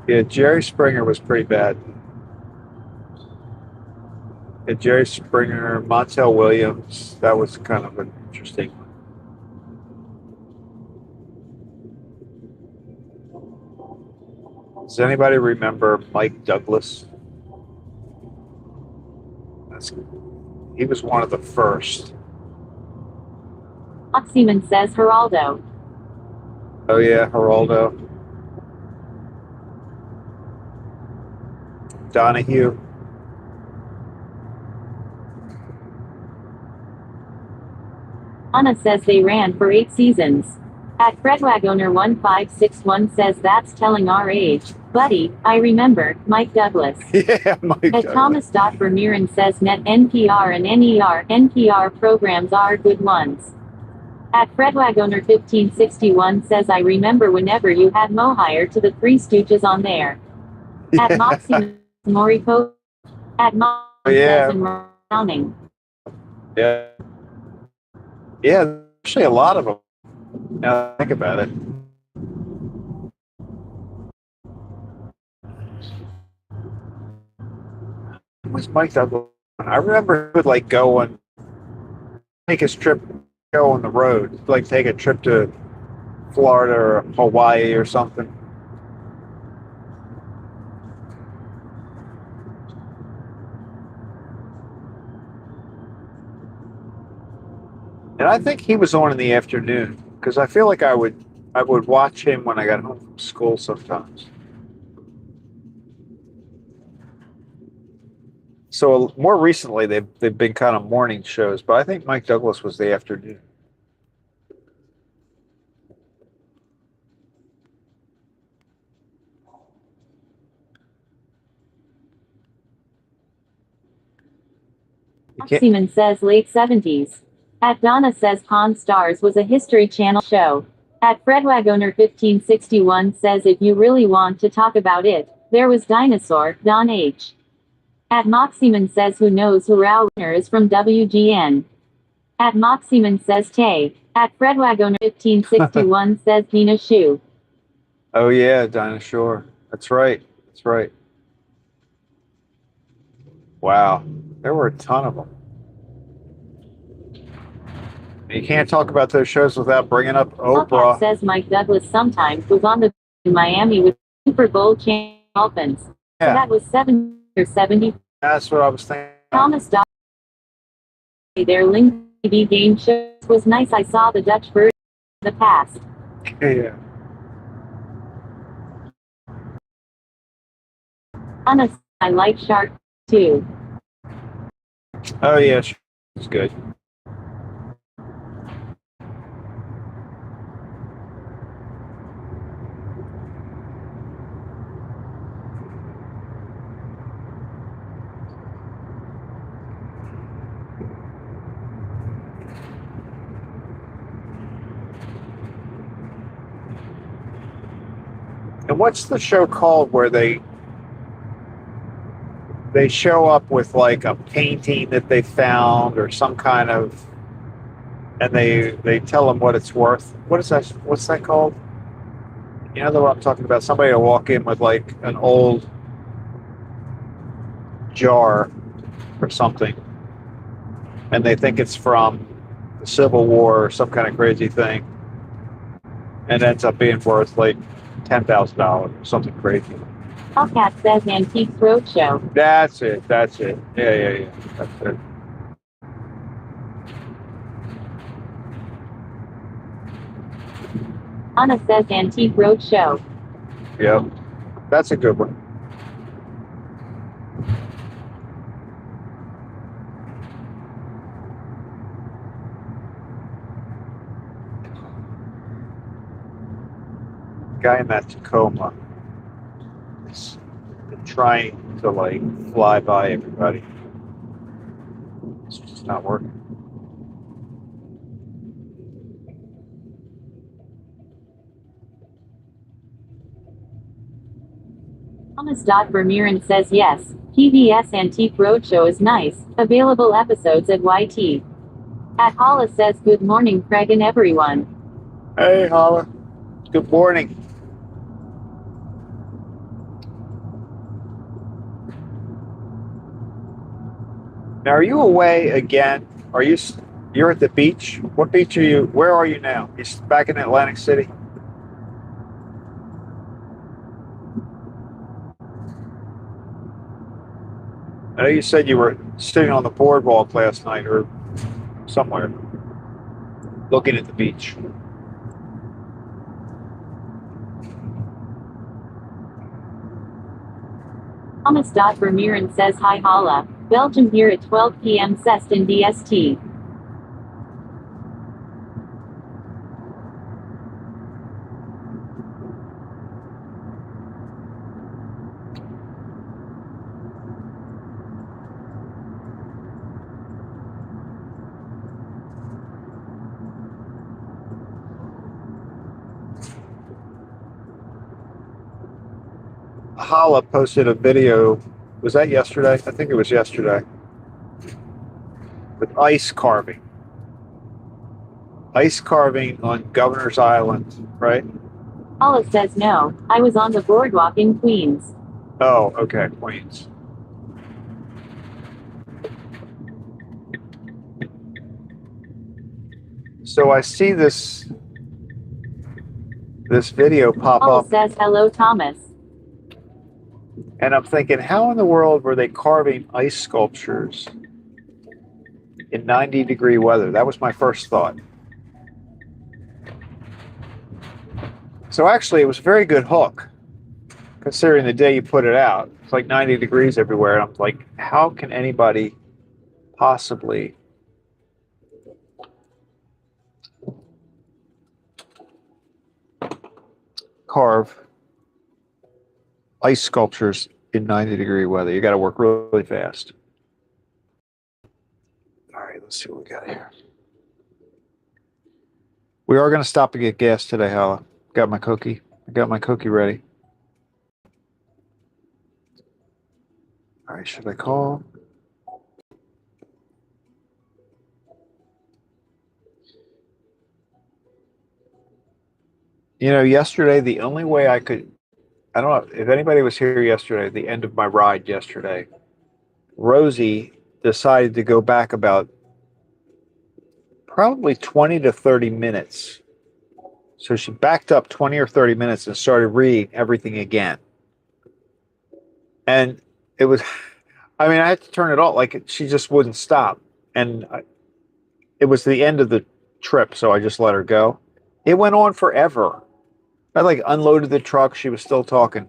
Yeah, Jerry Springer was pretty bad. Yeah, Jerry Springer, Montel Williams, that was kind of an interesting one. Does anybody remember Mike Douglas? He was one of the first. Oxyman says Geraldo. Oh yeah, Geraldo. Donahue. Anna says they ran for 8 seasons. At FredWagoner1561 says that's telling our age. Buddy, I remember, Mike Douglas. Yeah, Mike At Douglas. Thomas Vermeeren says net NPR and NPR programs are good ones. At FredWagoner1561 says I remember whenever you had Mohire to the Three Stooges on there. At Yeah. Moxie Moriko. At Mom Yeah. says in Browning. Yeah. Yeah, actually a lot of them. Now think about it. Who was Mike Douglas? I remember he would like go and take his trip, go on the road, like take a trip to Florida or Hawaii or something. And I think he was on in the afternoon because I feel like I would watch him when I got home from school sometimes. So more recently they've been kind of morning shows, but I think Mike Douglas was the afternoon. Oxyman says late 70s. At Donna says Pawn Stars was a History Channel show. At FredWagoner1561 says if you really want to talk about it, there was Dinosaur, Don H. At Moxyman says who knows who Rauner is from WGN. At Moxyman says Tay. At FredWagoner1561 says Dina Shu. Oh yeah, Dinah Shore. That's right. That's right. Wow, there were a ton of them. You can't talk about those shows without bringing up Hellcat Oprah. says Mike Douglas sometimes was on the in Miami with Super Bowl champion Dolphins. Yeah. That was 70 or 70. That's what I was thinking. Thomas their Link TV game shows was nice. I saw the Dutch version in the past. Yeah. Honest, I like Shark too. Oh yeah, it's good. And what's the show called where they show up with like a painting that they found or some kind of, and they tell them what it's worth? What is that? What's that called? You know what I'm talking about? Somebody will walk in with like an old jar or something, and they think it's from the Civil War or some kind of crazy thing, and ends up being worth like $10,000 or something crazy. Hellcat says Antiques Roadshow. That's it. That's it. Yeah. That's it. Anna says Antique Roadshow. Yep. That's a good one. Guy in that Tacoma is trying to like fly by everybody. It's just not working. Thomas Vermeeren says yes. PBS Antique Roadshow is nice. Available episodes at YT. At Hala says good morning, Craig and everyone. Hey, Holla. Good morning. Now, are you away again? You're at the beach? What beach are you? Where are you now? You're back in Atlantic City? I know you said you were sitting on the boardwalk last night or somewhere looking at the beach. Thomas Vermeeren says hi Hala. Belgium here at 12 p.m. Cest in DST. Hala posted a video. Was that yesterday? I think it was yesterday. With ice carving. Ice carving on Governor's Island, right? Hala says no. I was on the boardwalk in Queens. Oh, okay, Queens. So I see this video pop Hala up, says hello Thomas. and I'm thinking, how in the world were they carving ice sculptures in 90-degree weather? That was my first thought. So actually, it was a very good hook, considering the day you put it out. It's like 90 degrees everywhere, and I'm like, how can anybody possibly carve ice sculptures in 90-degree weather? You got to work really fast. All right, let's see what we got here. We are going to stop and get gas today, Hala. Got my cookie. I got my cookie ready. All right, should I call? You know, yesterday, the only way I don't know if anybody was here yesterday, at the end of my ride yesterday, Rosie decided to go back about probably 20 to 30 minutes. So she backed up 20 or 30 minutes and started reading everything again. And it was, I mean, I had to turn it off. Like, she just wouldn't stop. And it was the end of the trip, so I just let her go. It went on forever. I like unloaded the truck. She was still talking.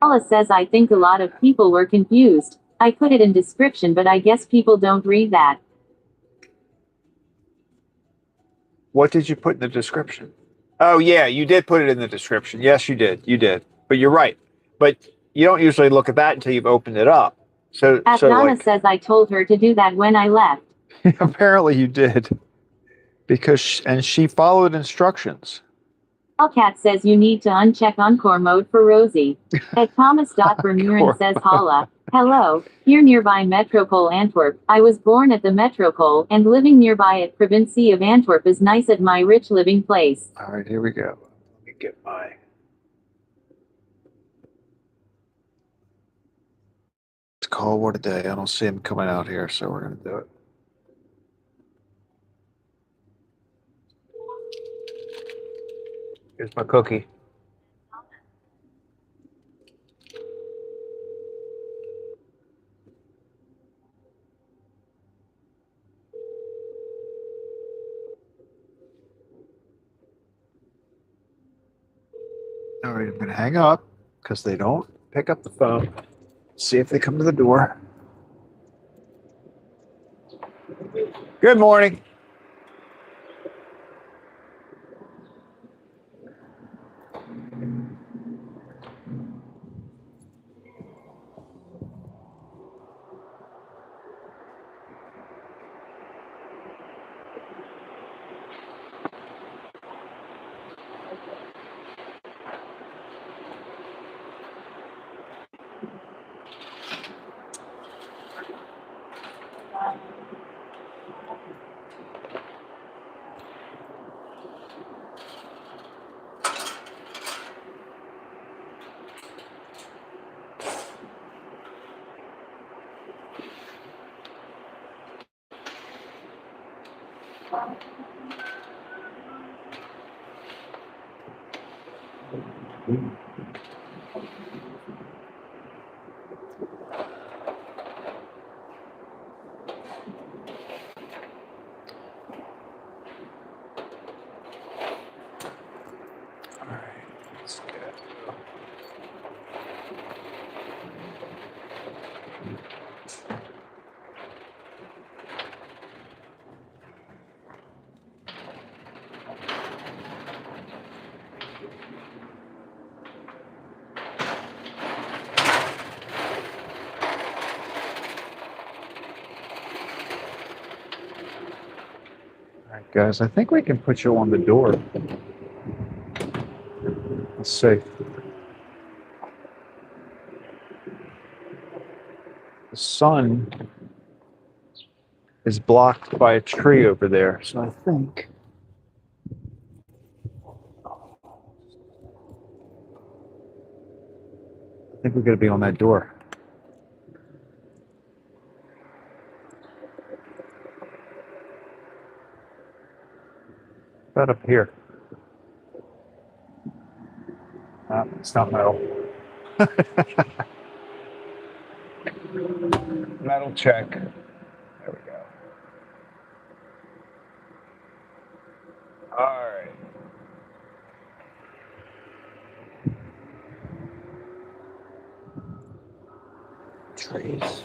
Hala says I think a lot of people were confused. I put it in description, but I guess people don't read that. What did you put in the description? Oh, yeah, you did put it in the description. Yes, you did. You did. But you're right. But you don't usually look at that until you've opened it up. So Donna like, says I told her to do that when I left. apparently you did. Because she followed instructions. Hellcat says you need to uncheck Encore mode for Rosie. At Thomas Vermeeren says Hala. Hello, here nearby Metropole Antwerp. I was born at the Metropole, and living nearby at Provincie of Antwerp is nice at my rich living place. All right, here we go. Let me get my... Let's call what a day. I don't see him coming out here, so we're going to do it. Here's my cookie. All right, I'm going to hang up because they don't pick up the phone. See if they come to the door. Good morning. All right, let's get. All right, guys, I think we can put you on the door. Let's see. The sun is blocked by a tree over there, so I think we're going to be on that door. About up here. It's not metal. Metal check. There we go. All right. Trays.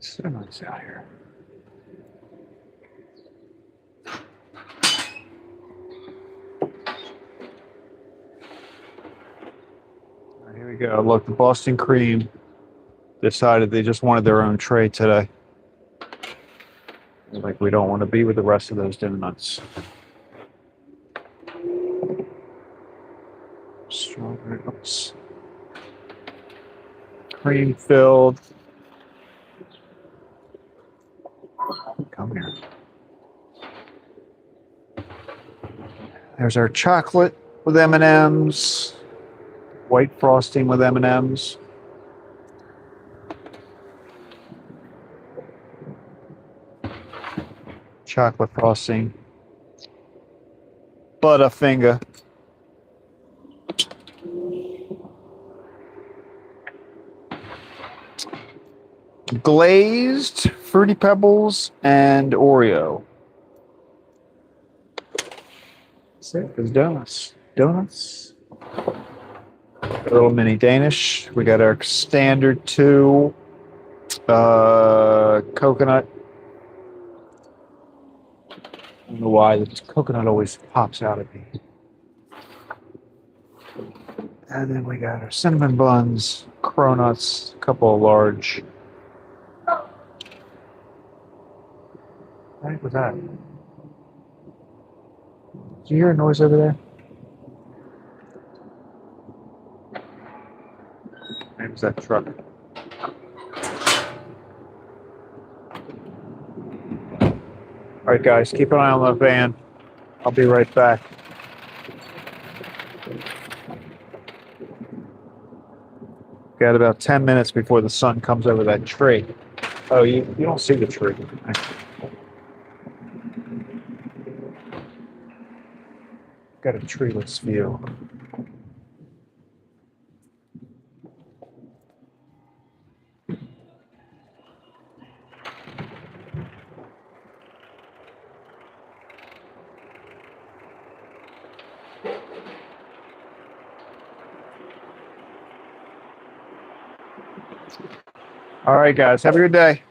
So nice out here. All right, here we go. Look, the Boston Cream decided they just wanted their own tray today. Like, we don't want to be with the rest of those donuts. Strawberry, oops. Cream filled. Come here. There's our chocolate with M&Ms. White frosting with M&Ms. Chocolate frosting. Butterfinger. Glazed Fruity Pebbles and Oreo. That's it. There's donuts. Donuts. A little mini Danish. We got our standard 2 coconut. I don't know why the coconut always pops out at me. And then we got our cinnamon buns, cronuts, a couple of large. What the heck was that? Did you hear a noise over there? Maybe it was that truck. All right, guys, keep an eye on the van. I'll be right back. Got about 10 minutes before the sun comes over that tree. Oh, you don't see the tree. Got a treeless view. All right, guys, have a good day.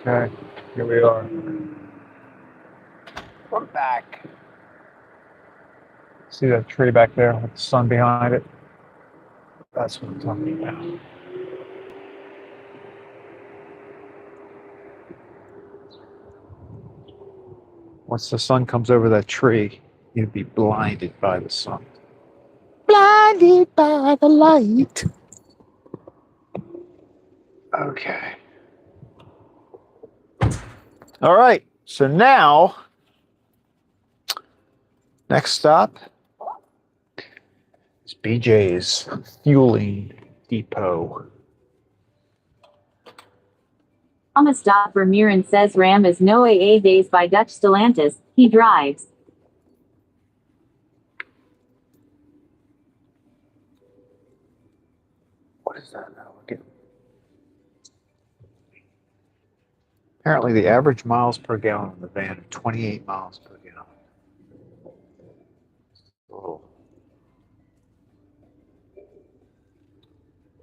Okay, here we are. We're back. See that tree back there with the sun behind it? That's what I'm talking about. Once the sun comes over that tree, you'd be blinded by the sun. Blinded by the light. Okay. All right. So now, next stop is BJ's Fueling Depot. Thomas Vermeuren says Ram is no AA days by Dutch Stellantis. He drives. What is that now again? Apparently the average miles per gallon in the van are 28 miles per gallon. Oh.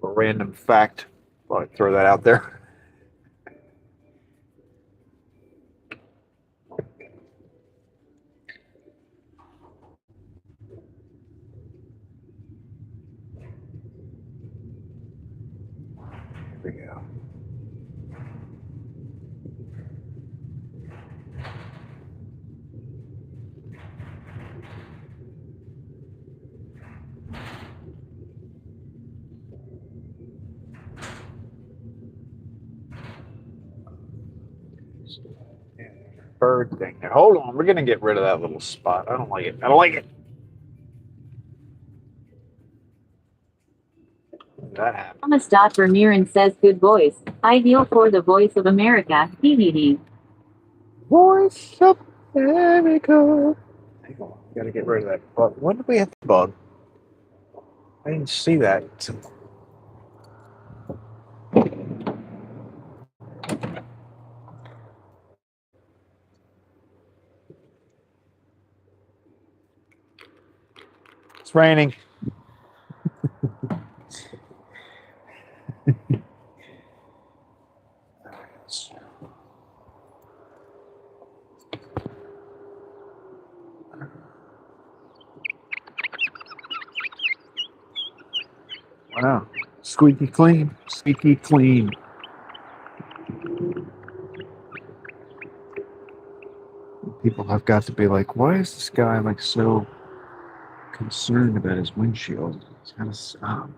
A random fact. Thought I'd throw that out there. Here we go. Bird thing there. Hold on, we're gonna get rid of that little spot. I don't like it. I don't like it. That happened. Thomas Vermeuren says good voice. Ideal for the voice of America. DVD. Voice of America. Hang on, we gotta get rid of that bug. When did we have the bug? I didn't see that. It's raining. Wow. Squeaky clean. Squeaky clean. People have got to be like, why is this guy like so concerned about his windshield? He's got to stop.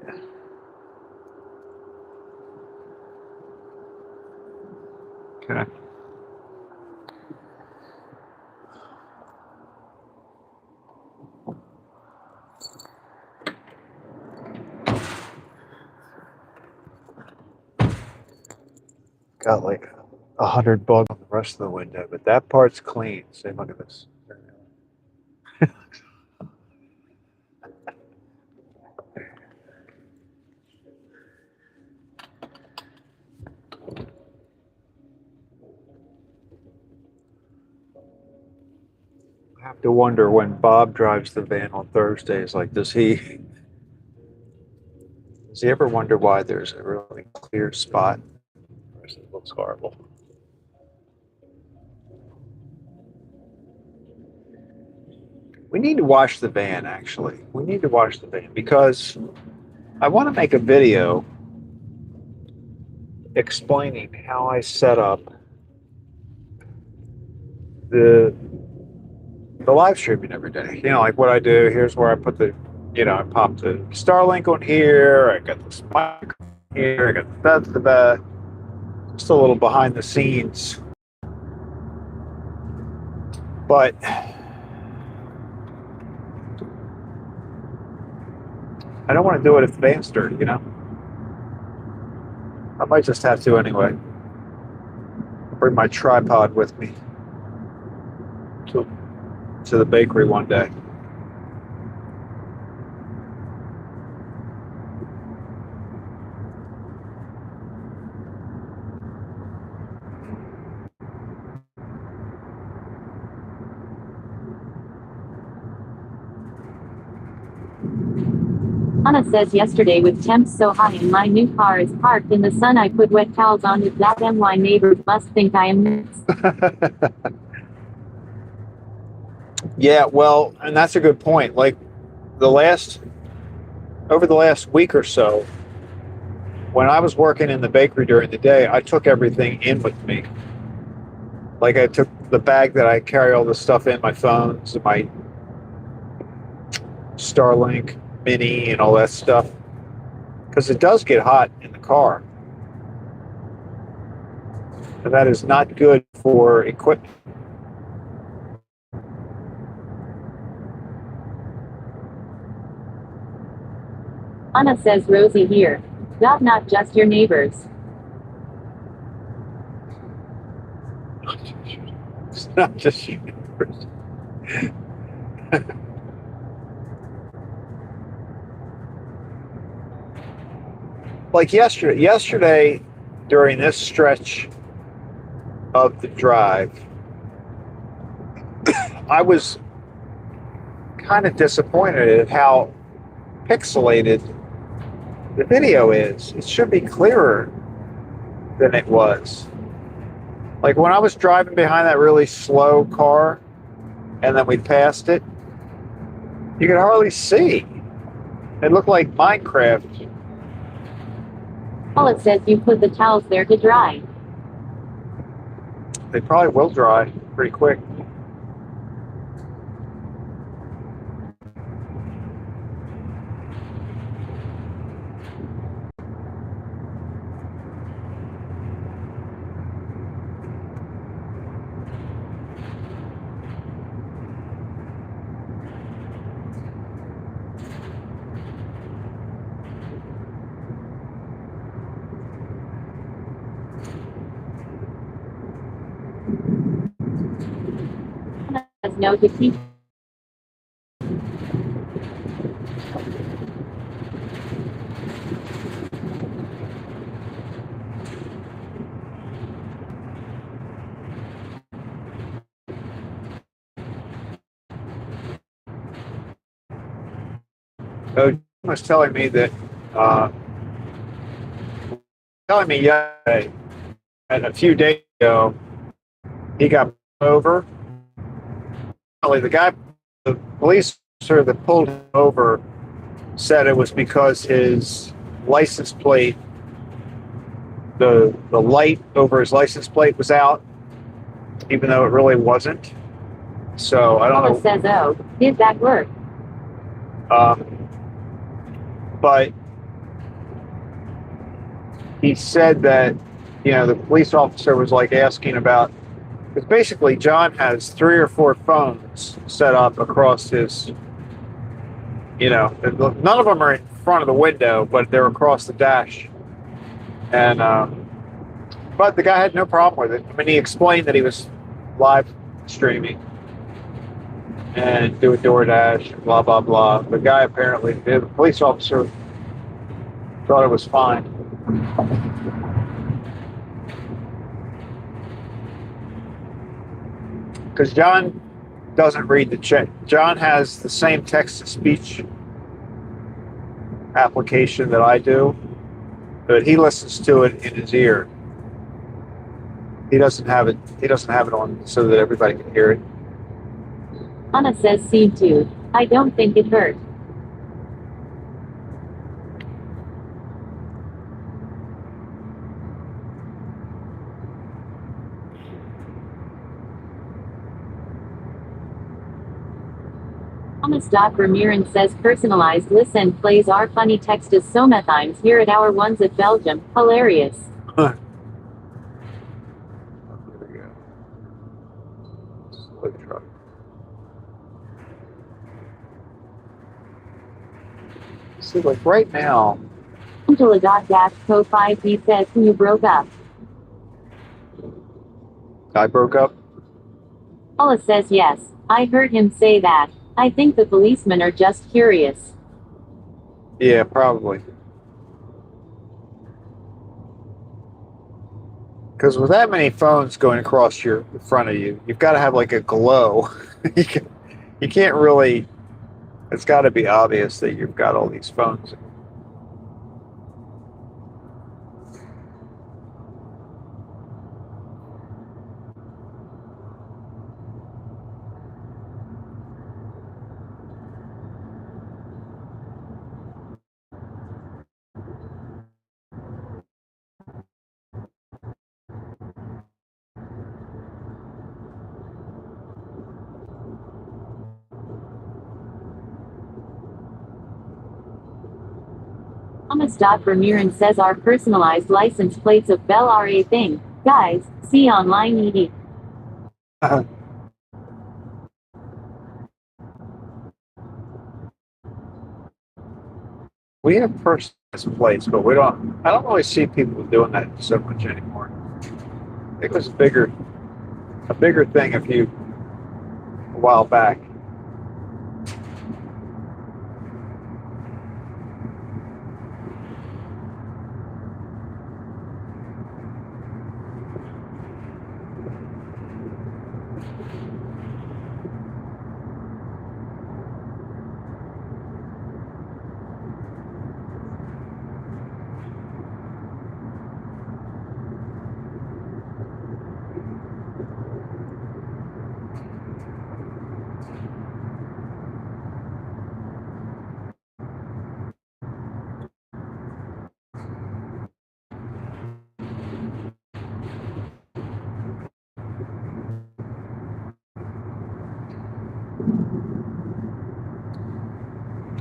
Yeah. Okay. Got like 100 bugs on the rest of the window, but that part's clean. See, look at this. I have to wonder when Bob drives the van on Thursdays, like, does he ever wonder why there's a really clear spot? It looks horrible. We need to wash the van, actually. We need to wash the van because I want to make a video explaining how I set up the live streaming every day. You know, like what I do. Here's where I put the, I pop the Starlink on here. I got this mic here. I got the just a little behind the scenes. But I don't want to do it faster, you know? I might just have to anyway. Bring my tripod with me to, to the bakery one day. Anna says yesterday with temps so high and my new car is parked in the sun I put wet towels on it. That my neighbors must think I am nuts. Yeah, well, and that's a good point. Like over the last week or so, when I was working in the bakery during the day, I took everything in with me. Like I took the bag that I carry all the stuff in, my phones, my Starlink Mini, and all that stuff, because it does get hot in the car, and that is not good for equipment. Anna says Rosie here. Not just your neighbors. It's not just you. Like yesterday during this stretch of the drive, I was kind of disappointed at how pixelated the video is. It should be clearer than it was. Like when I was driving behind that really slow car and then we passed it, you could hardly see. It looked like Minecraft. Paula says you put the towels there to dry. They probably will dry pretty quick. Anna says no to keep. So Jim was telling me that, yesterday, and a few days ago, he got over. The police officer that pulled him over said it was because his license plate, the light over his license plate was out, even though it really wasn't. So I don't Paula know. says, oh, did that work? But he said that, the police officer was like asking about, because basically John has 3 or 4 phones set up across his, none of them are in front of the window, but they're across the dash. And, but the guy had no problem with it. I mean, he explained that he was live streaming and doing DoorDash and blah, blah, blah. The guy apparently, the police officer thought it was fine. Because John doesn't read the chat. John has the same text-to-speech application that I do, but he listens to it in his ear. He doesn't have it. He doesn't have it on so that everybody can hear it. Anna says seed tooth. I don't think it hurt. Thomas. Ramirez says personalized listen plays our funny text is so many times here at our ones at Belgium. Hilarious. There we go. Slow truck. See, like right now, Angela.co5b says you broke up. I broke up. Paula says yes. I heard him say that. I think the policemen are just curious. Yeah, probably. Because with that many phones going across your in front of you, you've got to have like a glow. You can't really. It's got to be obvious that you've got all these phones. Thomas.Vermeeren says our personalized license plates of Bell are a thing. Guys, see online ED. We have personalized plates, but we don't. I don't really see people doing that so much anymore. I think it was a bigger thing a while back.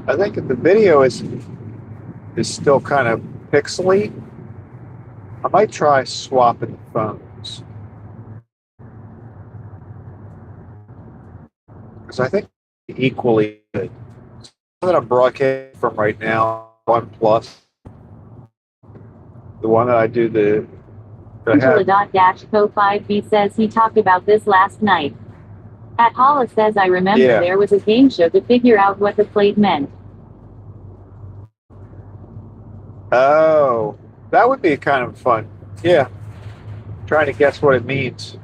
I think if the video is still kind of pixely, I might try swapping the phones because I think equally good. The one that I'm broadcasting from right now, OnePlus, the one that I do Angela.co5b says he talked about this last night. At Paula says I remember Yeah. there was a game show to figure out what the plate meant. Oh, that would be kind of fun. Yeah, trying to guess what it means.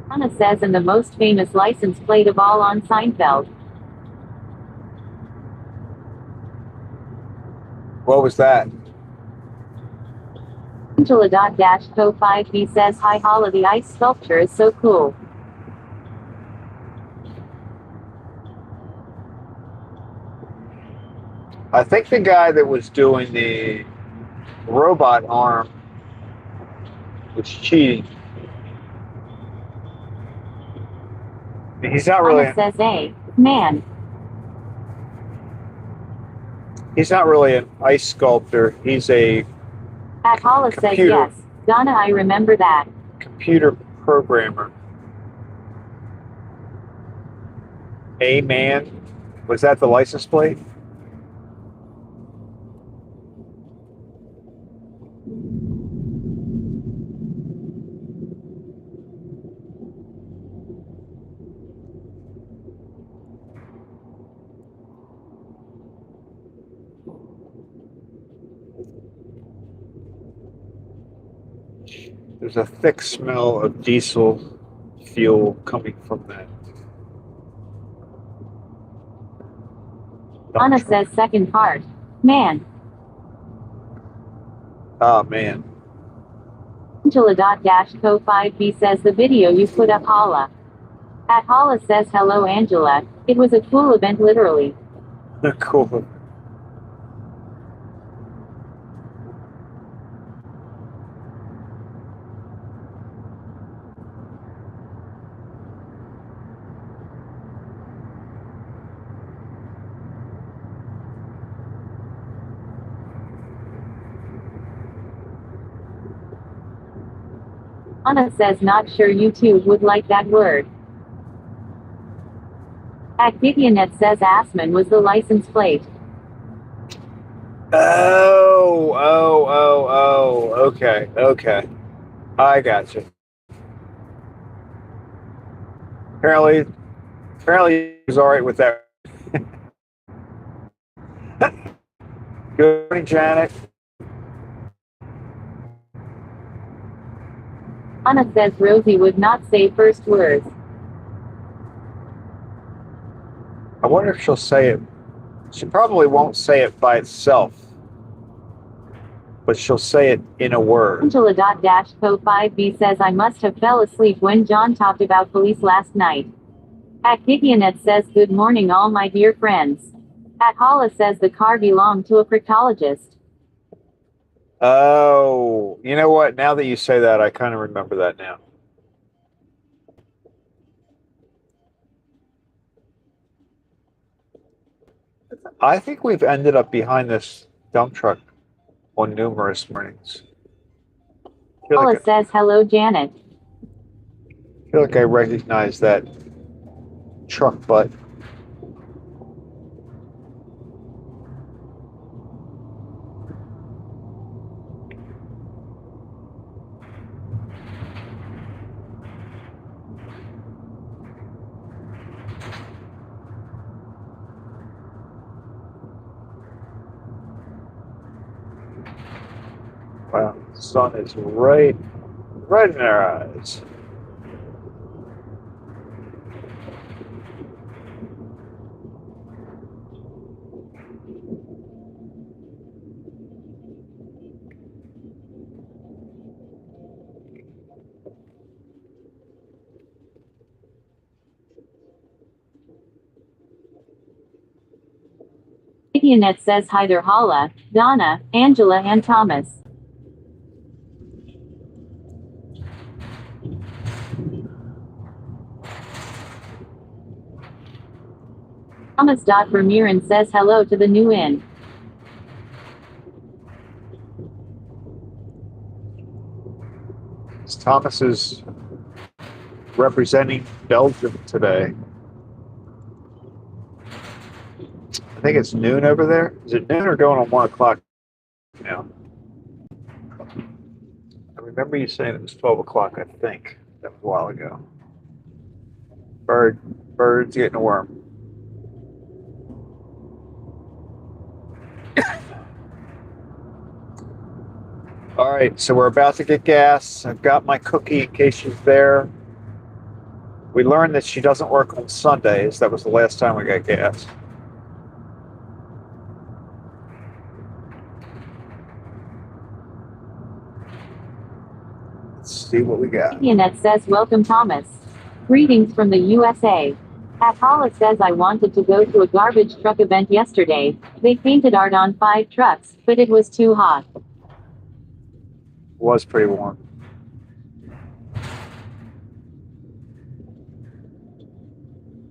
Anna says and the most famous license plate of all on Seinfeld. What was that? Angela.co5b says hi Holla, the ice sculpture is so cool. I think the guy that was doing the robot arm was cheating. He's not really. Anna says hey, man. He's not really an ice sculptor. He's a At Holla says Computer. yes. Donna, I remember that. computer programmer. A man. Was that the license plate? There's a thick smell of diesel fuel coming from that. Anna says second part. Man. Oh man. Angela.co5b says the video you put up Hala. At Hala says hello Angela. It was a cool event literally. Cool. Anna says not sure YouTube would like that word. At Gideonet says Assman was the license plate. Oh. Okay. I got you. Apparently he's all right with that. Good morning, Janet. Anna says Rosie would not say first words. I wonder if she'll say it. She probably won't say it by itself, but she'll say it in a word. Angela.co5b says I must have fell asleep when John talked about police last night. At Gideonet says good morning all my dear friends. At Hala says the car belonged to a proctologist. Oh, you know what? Now that you say that, I kind of remember that now. I think we've ended up behind this dump truck on numerous mornings. Hala says hello Janet. I feel like I recognize that truck butt. Wow, the sun is right in our eyes. Gideonet says hi there Hala, Donna, Angela and Thomas. Thomas.Vermeeren says hello to the new in. Thomas is representing Belgium today. I think it's noon over there. Is it noon or going on 1 o'clock now? I remember you saying it was 12 o'clock, I think. That was a while ago. Bird's getting a worm. All right, so we're about to get gas. I've got my cookie in case she's there. We learned that she doesn't work on Sundays. That was the last time we got gas. Let's see what we got. Gideonet says welcome Thomas. Greetings from the USA. At Hala says I wanted to go to a garbage truck event yesterday. They painted art on 5 trucks, but it was too hot. Was pretty warm.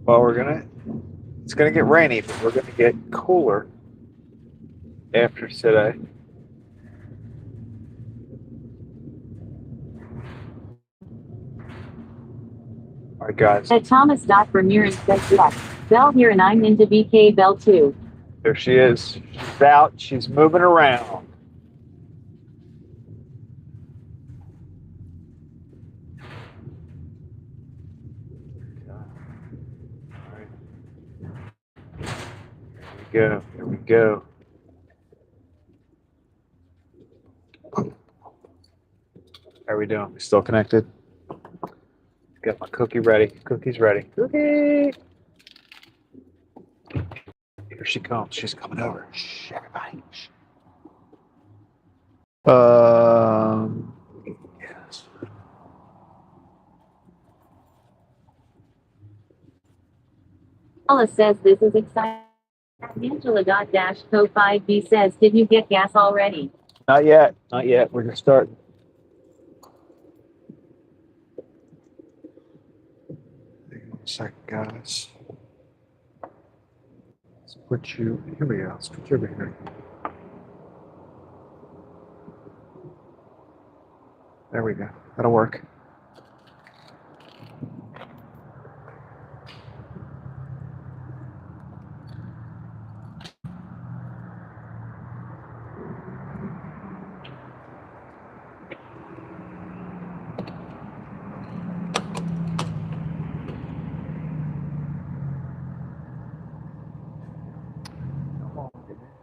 Well, it's gonna get rainy, but we're gonna get cooler after today. All right, guys. At Thomas.Vermeeren says yes. Bell here and I'm into BK Bell too. There she is. She's out. She's moving around. Here we go. How are we doing? We still connected? Got my cookie ready. Cookie's ready. Cookie! Here she comes. She's coming over. Shh, everybody. Shh. Yes. Paula says this is exciting. Angela.co5b says, did you get gas already? Not yet. Not yet. We're gonna start. Hang on a second, guys. Let's put you. Here we go. Let's put you over here. There we go. That'll work.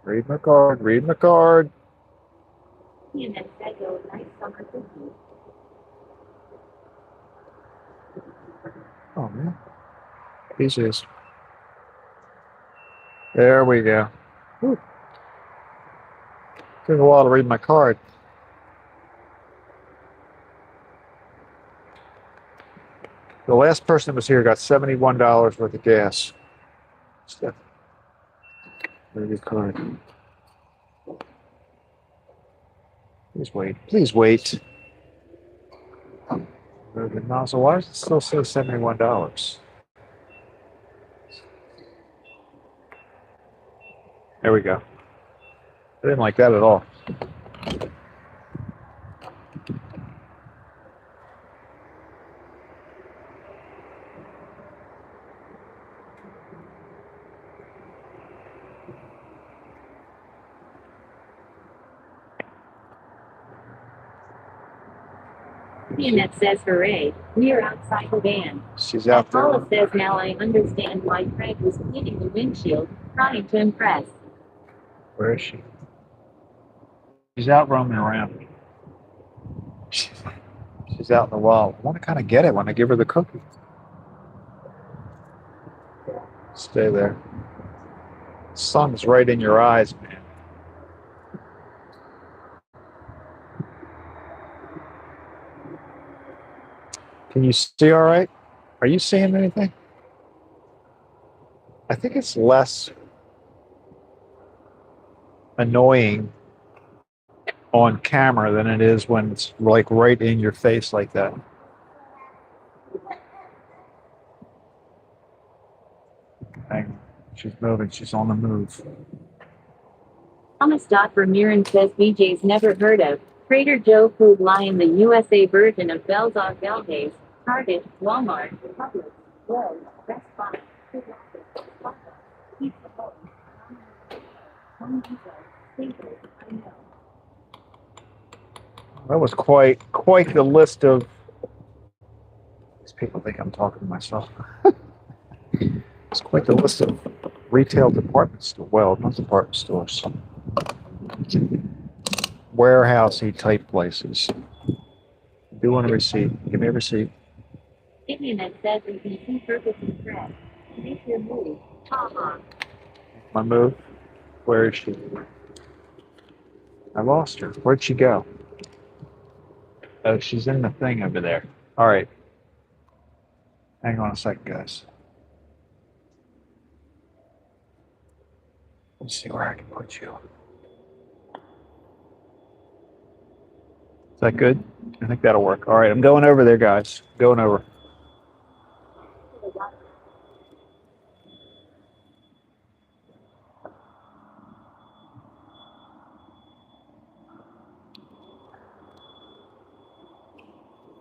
Read my card. Read my card. And then said, oh, nice summer cookie. Oh man. Pieces. There we go. Whew. Took a while to read my card. The last person that was here got $71 worth of gas. Steph. Very good card. Please wait. Please wait. Very good nozzle. Why does it still say $71? There we go. I didn't like that at all. That says, hooray, we are outside the van. She's out there. Paula says, now I understand why Craig was cleaning the windshield, trying to impress. Where is she? She's out roaming around. She's out in the wild. I want to kind of get it when I give her the cookie. Stay there. Sun's right in your eyes, man. Can you see all right? Are you seeing anything? I think it's less annoying on camera than it is when it's like right in your face like that. Hang on. She's moving. She's on the move. Thomas Vermeeren says BJ's never heard of. Trader Joe Food Lion, the USA version of Bell's on Beldays, Target, Walmart, Publix, Lowe's, Best Buy, Food Locker, Pizza Hut, Home Depot, Staples, I know. That was quite the list of. These people think I'm talking to myself. It's quite the list of retail department stores. Well, not department stores. Warehousey type places. Do want a receipt? Give me a receipt. Indian says you can see purpose in thread. Make your move. Ha. My move? Where is she? I lost her. Where'd she go? Oh, she's in the thing over there. All right. Hang on a second, guys. Let's see where I can put you. Is that good? I think that'll work. All right, I'm going over there, guys. Going over.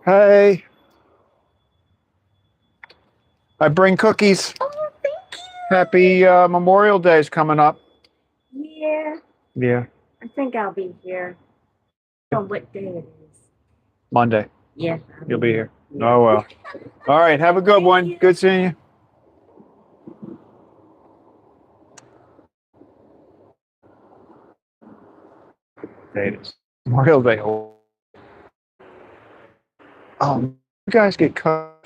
Hey. I bring cookies. Oh, thank you. Happy Memorial Day is coming up. Yeah, Yeah, I think I'll be here. On what day it is? Monday. Yeah. You'll be here. Oh, well. All right, have a good one. Good seeing you. Day it is. Memorial Day. Oh, you guys get cut.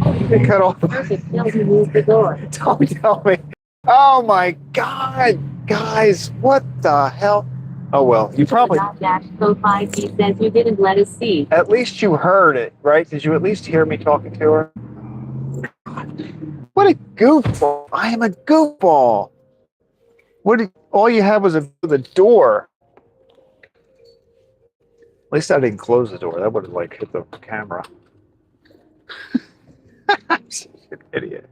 You get cut off. Perfect tells you move the door. Don't tell me. Oh my God, guys, what the hell? Oh well, you probably. Code 5B says you didn't let us see. At least you heard it, right? Did you at least hear me talking to her? What a goofball! I am a goofball. What? All you had was the door. At least I didn't close the door. That would have like hit the camera. I'm such an idiot.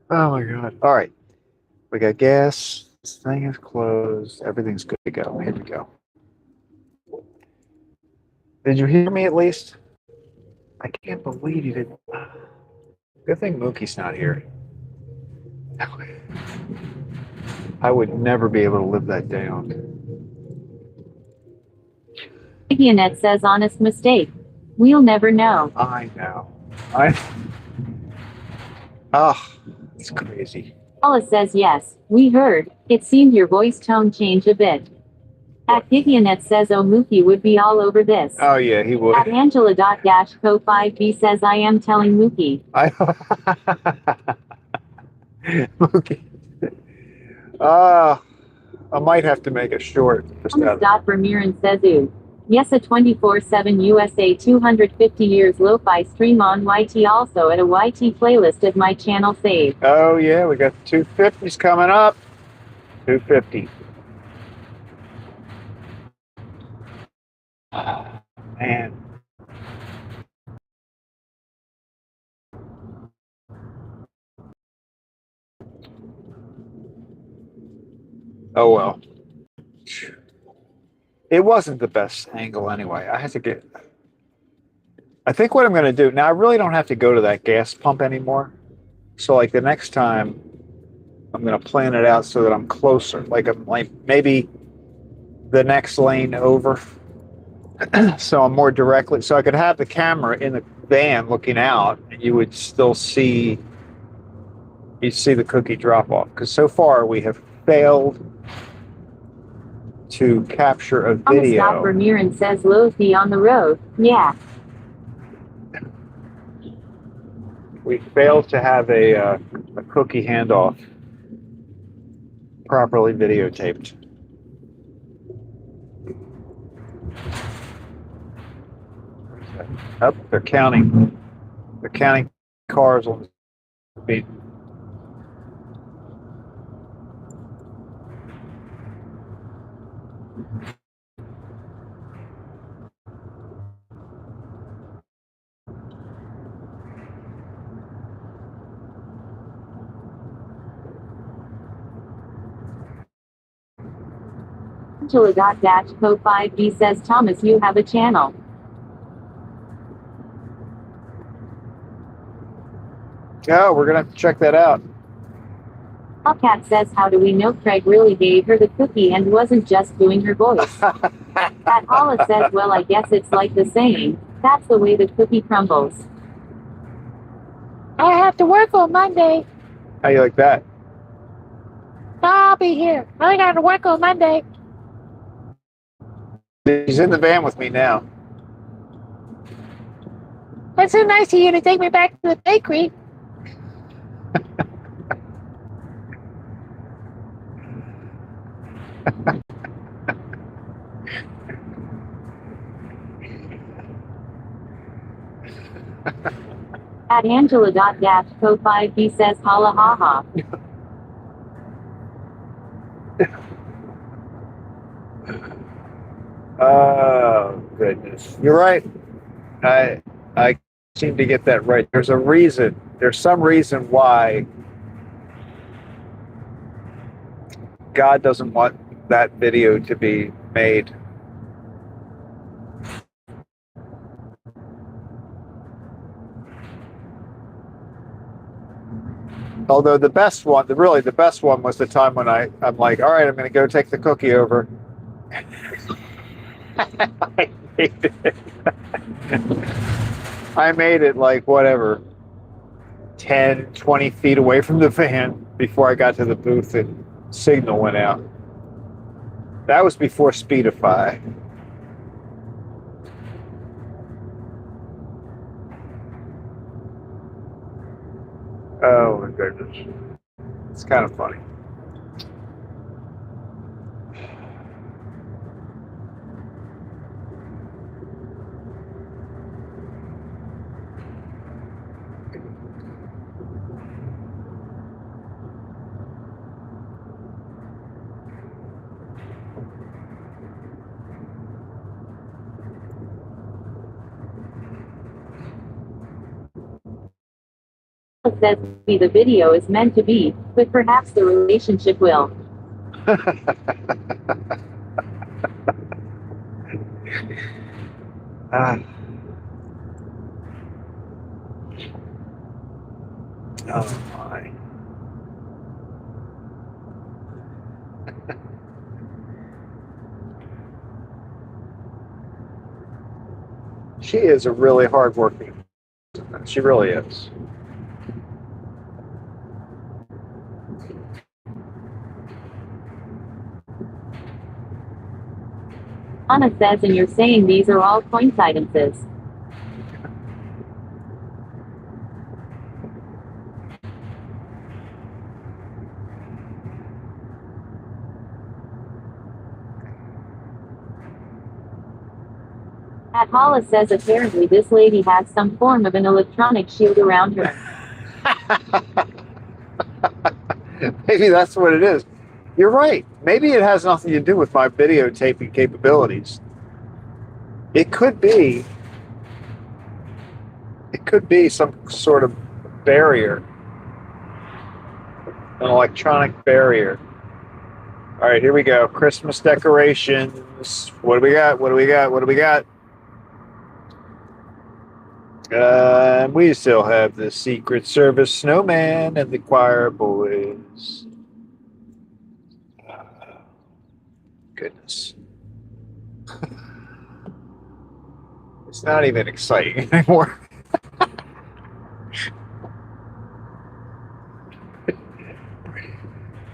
Oh my god! All right, we got gas. This thing is closed. Everything's good to go. Here we go. Did you hear me at least? I can't believe you didn't. Good thing Mookie's not here. I would never be able to live that down. Igionet says honest mistake. We'll never know. I know. Oh, it's crazy. Paula says yes, we heard. It seemed your voice tone changed a bit. At Igionet says oh Mookie would be all over this. Oh yeah, he would. At Angela.co5b says I am telling Mookie. Mookie. I might have to make it short. Vermeeren says ooh. Yes, a 24/7 USA 250 years lo-fi stream on YT, also at a YT playlist at my channel save. Oh yeah, we got 250s coming up. 250. Man. Oh well. It wasn't the best angle anyway. I think what I'm going to do now, I really don't have to go to that gas pump anymore. So like the next time I'm going to plan it out so that I'm closer. Like I'm like maybe the next lane over. So I'm more directly, so I could have the camera in the van looking out and you would still see, you'd see the cookie drop off. Because so far we have failed to capture a video. Vermeeren says Lothy on the road. Yeah. We failed to have a cookie handoff properly videotaped. Oh, they're counting. They're counting cars on the beat. Angela.co5b says Thomas, you have a channel. Oh, we're gonna have to check that out. Hellcat says how do we know Craig really gave her the cookie and wasn't just doing her voice? At Paula says well I guess it's like the saying, that's the way the cookie crumbles. I have to work on Monday. How you like that? I'll be here. I got to work on Monday. He's in the van with me now. That's so nice of you to take me back to the bakery. At Angela.co5b says holla haha. Oh goodness, you're right. I seem to get that right. There's a reason. There's some reason why God doesn't want that video to be made. Although the best one, really the best one was the time when I'm like, all right, I'm going to go take the cookie over. I made it like whatever, 10, 20 feet away from the van before I got to the booth and signal went out. That was before Speedify. Oh my goodness. It's kind of funny. says the video is meant to be, but perhaps the relationship will. Ah. Oh my. She is a really hardworking. She really is. Anna says, and you're saying these are all coincidences. At Hollis says apparently this lady has some form of an electronic shield around her. Maybe that's what it is. You're right. Maybe it has nothing to do with my videotaping capabilities. It could be. It could be some sort of barrier. An electronic barrier. All right, here we go. Christmas decorations. What do we got? What do we got? What do we got? We still have the Secret Service snowman and the choir boys. Goodness. It's not even exciting anymore.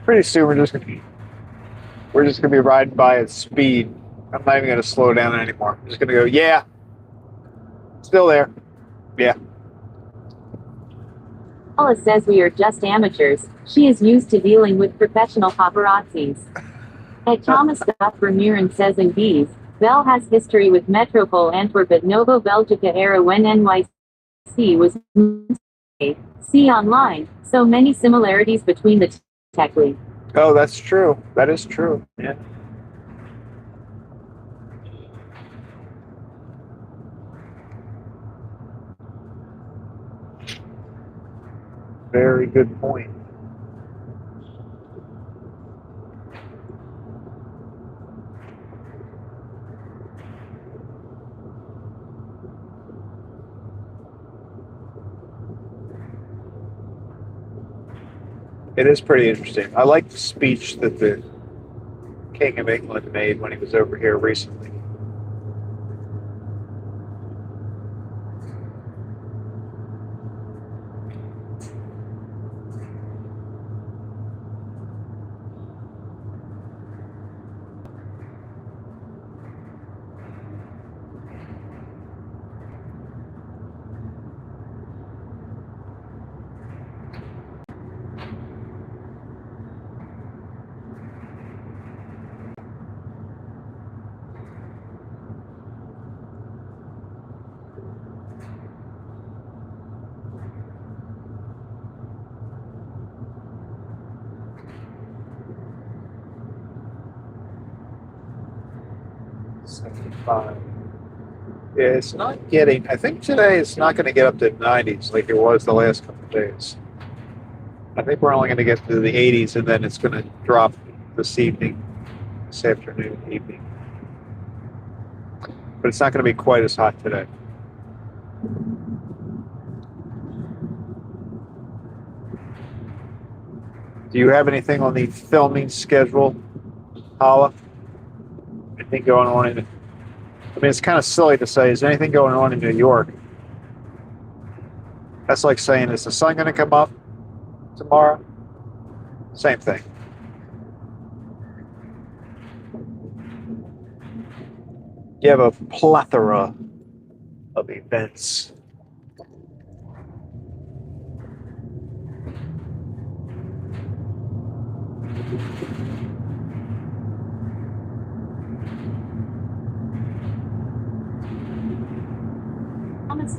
Pretty soon we're just gonna be riding by at speed. I'm not even gonna slow down anymore. I'm just gonna go, yeah. Still there. Yeah. Hollis says we are just amateurs. She is used to dealing with professional paparazzis. At Thomas Vermeeren says in these, Bell has history with Metropole Antwerp at Novo Belgica era when NYC was see online. So many similarities between the tech league. Oh, that's true. That is true. Yeah. Very good point. It is pretty interesting. I like the speech that the King of England made when he was over here recently. Yeah, it's not getting. I think today it's not going to get up to 90s like it was the last couple of days. I think we're only going to get to the 80s, and then it's going to drop this afternoon, evening. But it's not going to be quite as hot today. Do you have anything on the filming schedule, Hala? Anything going on in? I mean, it's kind of silly to say, is anything going on in New York? That's like saying, is the sun going to come up tomorrow? Same thing. You have a plethora of events.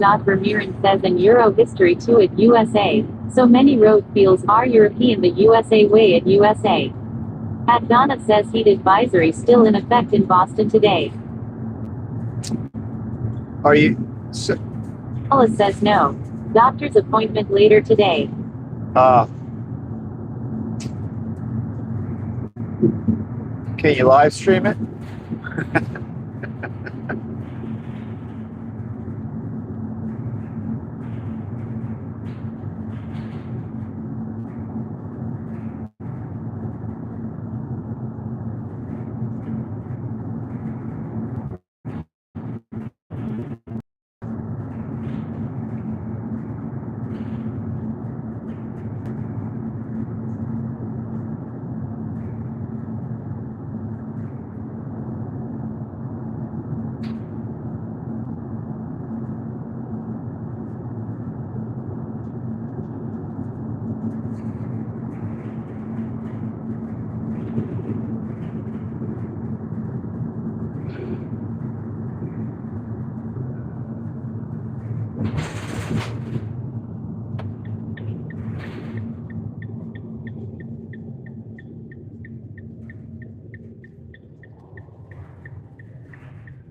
Vermeeren says in Euro history too at USA, so many road feels are European the USA way at USA. At Donna says heat advisory still in effect in Boston today. Are you? Alice says no. Doctor's appointment later today. Can you live stream it?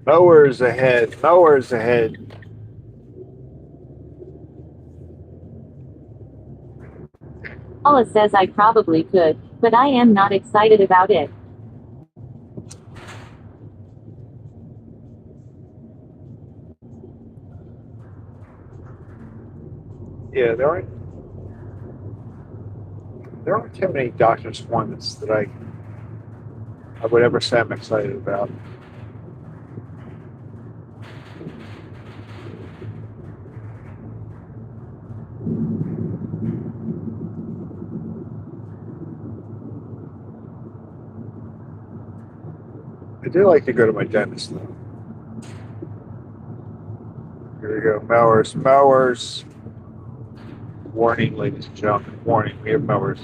Mowers ahead. Mowers ahead. Paula says I probably could, but I am not excited about it. Yeah, there aren't too many doctor's appointments that I would ever say I'm excited about. I do like to go to my dentist though. Here we go. Mowers. Mowers. Warning, ladies and gentlemen. Warning. We have mowers.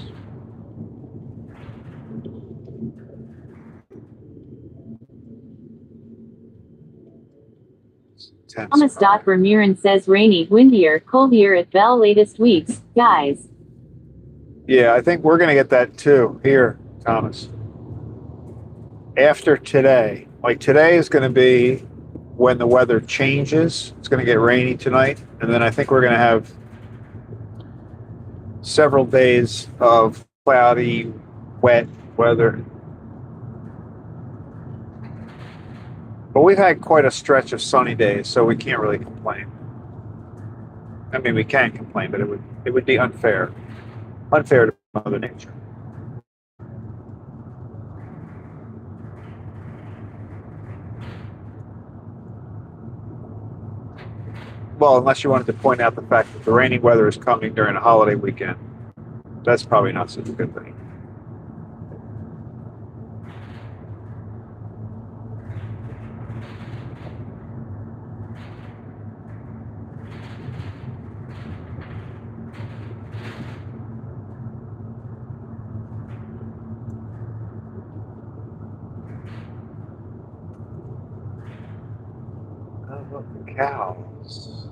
Thomas Vermeeren says rainy, windier, colder at Bell latest weeks, guys. Yeah, I think we're going to get that too here, Thomas. After today. Like today is going to be when the weather changes. It's going to get rainy tonight. And then I think we're going to have several days of cloudy, wet weather. But we've had quite a stretch of sunny days, so we can't really complain. I mean, we can complain, but it would be unfair to Mother Nature. Well, unless you wanted to point out the fact that the rainy weather is coming during a holiday weekend. That's probably not such a good thing. The cows.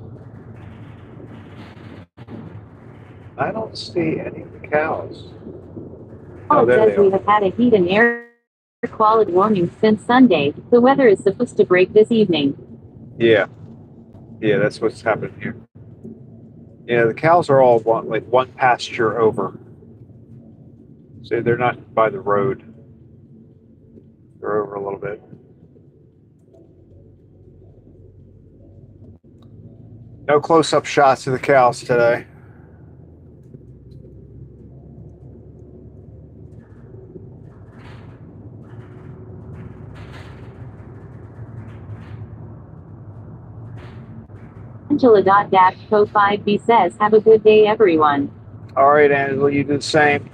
I don't see any of the cows. Paul says we have had a heat and air quality warning since Sunday. The weather is supposed to break this evening. Yeah, that's what's happening here. Yeah, the cows are all one pasture over. So they're not by the road. They're over a little bit. No close-up shots of the cows today. Angela.co5b says, have a good day, everyone. All right, Angela, you do the same.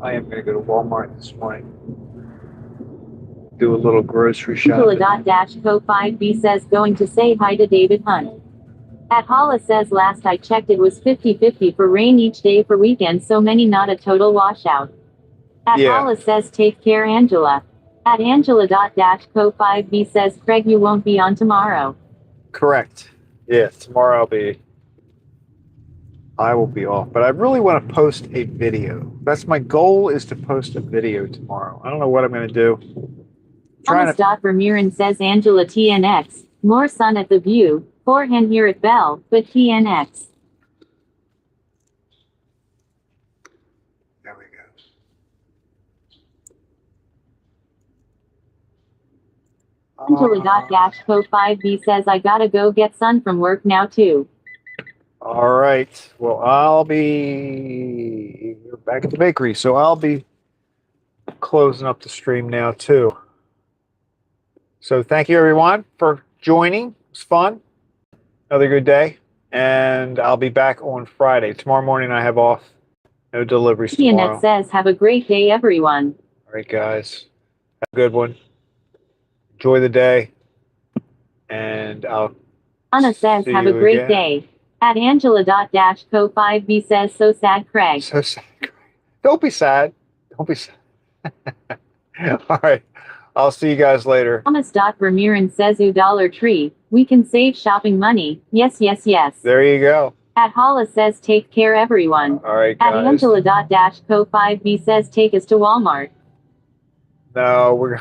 I am going to go to Walmart this morning. Do a little grocery shopping. Angela.co5b says, going to say hi to David Hunt. At Hala says, last I checked it was 50-50 for rain each day for weekend, so many not a total washout. At Yeah. Hollis says take care Angela. At Angela.co5b says Craig you won't be on tomorrow. Correct. Yeah, tomorrow I will be off, but I really want to post a video. That's my goal, is to post a video tomorrow. I don't know what I'm going to do. Trying to, Thomas.Vermeeren says Angela TNX. More sun at the view. Forehand here at Bell, but TNX. there we go. Angela.co5b says I gotta go get sun from work now too. All right. Well, I'll be back at the bakery, so I'll be closing up the stream now too. So thank you everyone for joining. It was fun. Another good day. And I'll be back on Friday. Tomorrow morning I have off. No deliveries tomorrow. TNX says have a great day everyone. All right, guys. Have a good one. Enjoy the day. And I'll Anna says see have a you great again. day. At Angela.co5b says so sad Craig. So sad. Don't be sad. Don't be sad. All right. I'll see you guys later. Thomas.Vermeeren says ooh Dollar Tree. We can save shopping money. Yes, yes, yes. There you go. At Hollis says take care everyone. All right, At guys. Angela.co5b says take us to Walmart. No, we're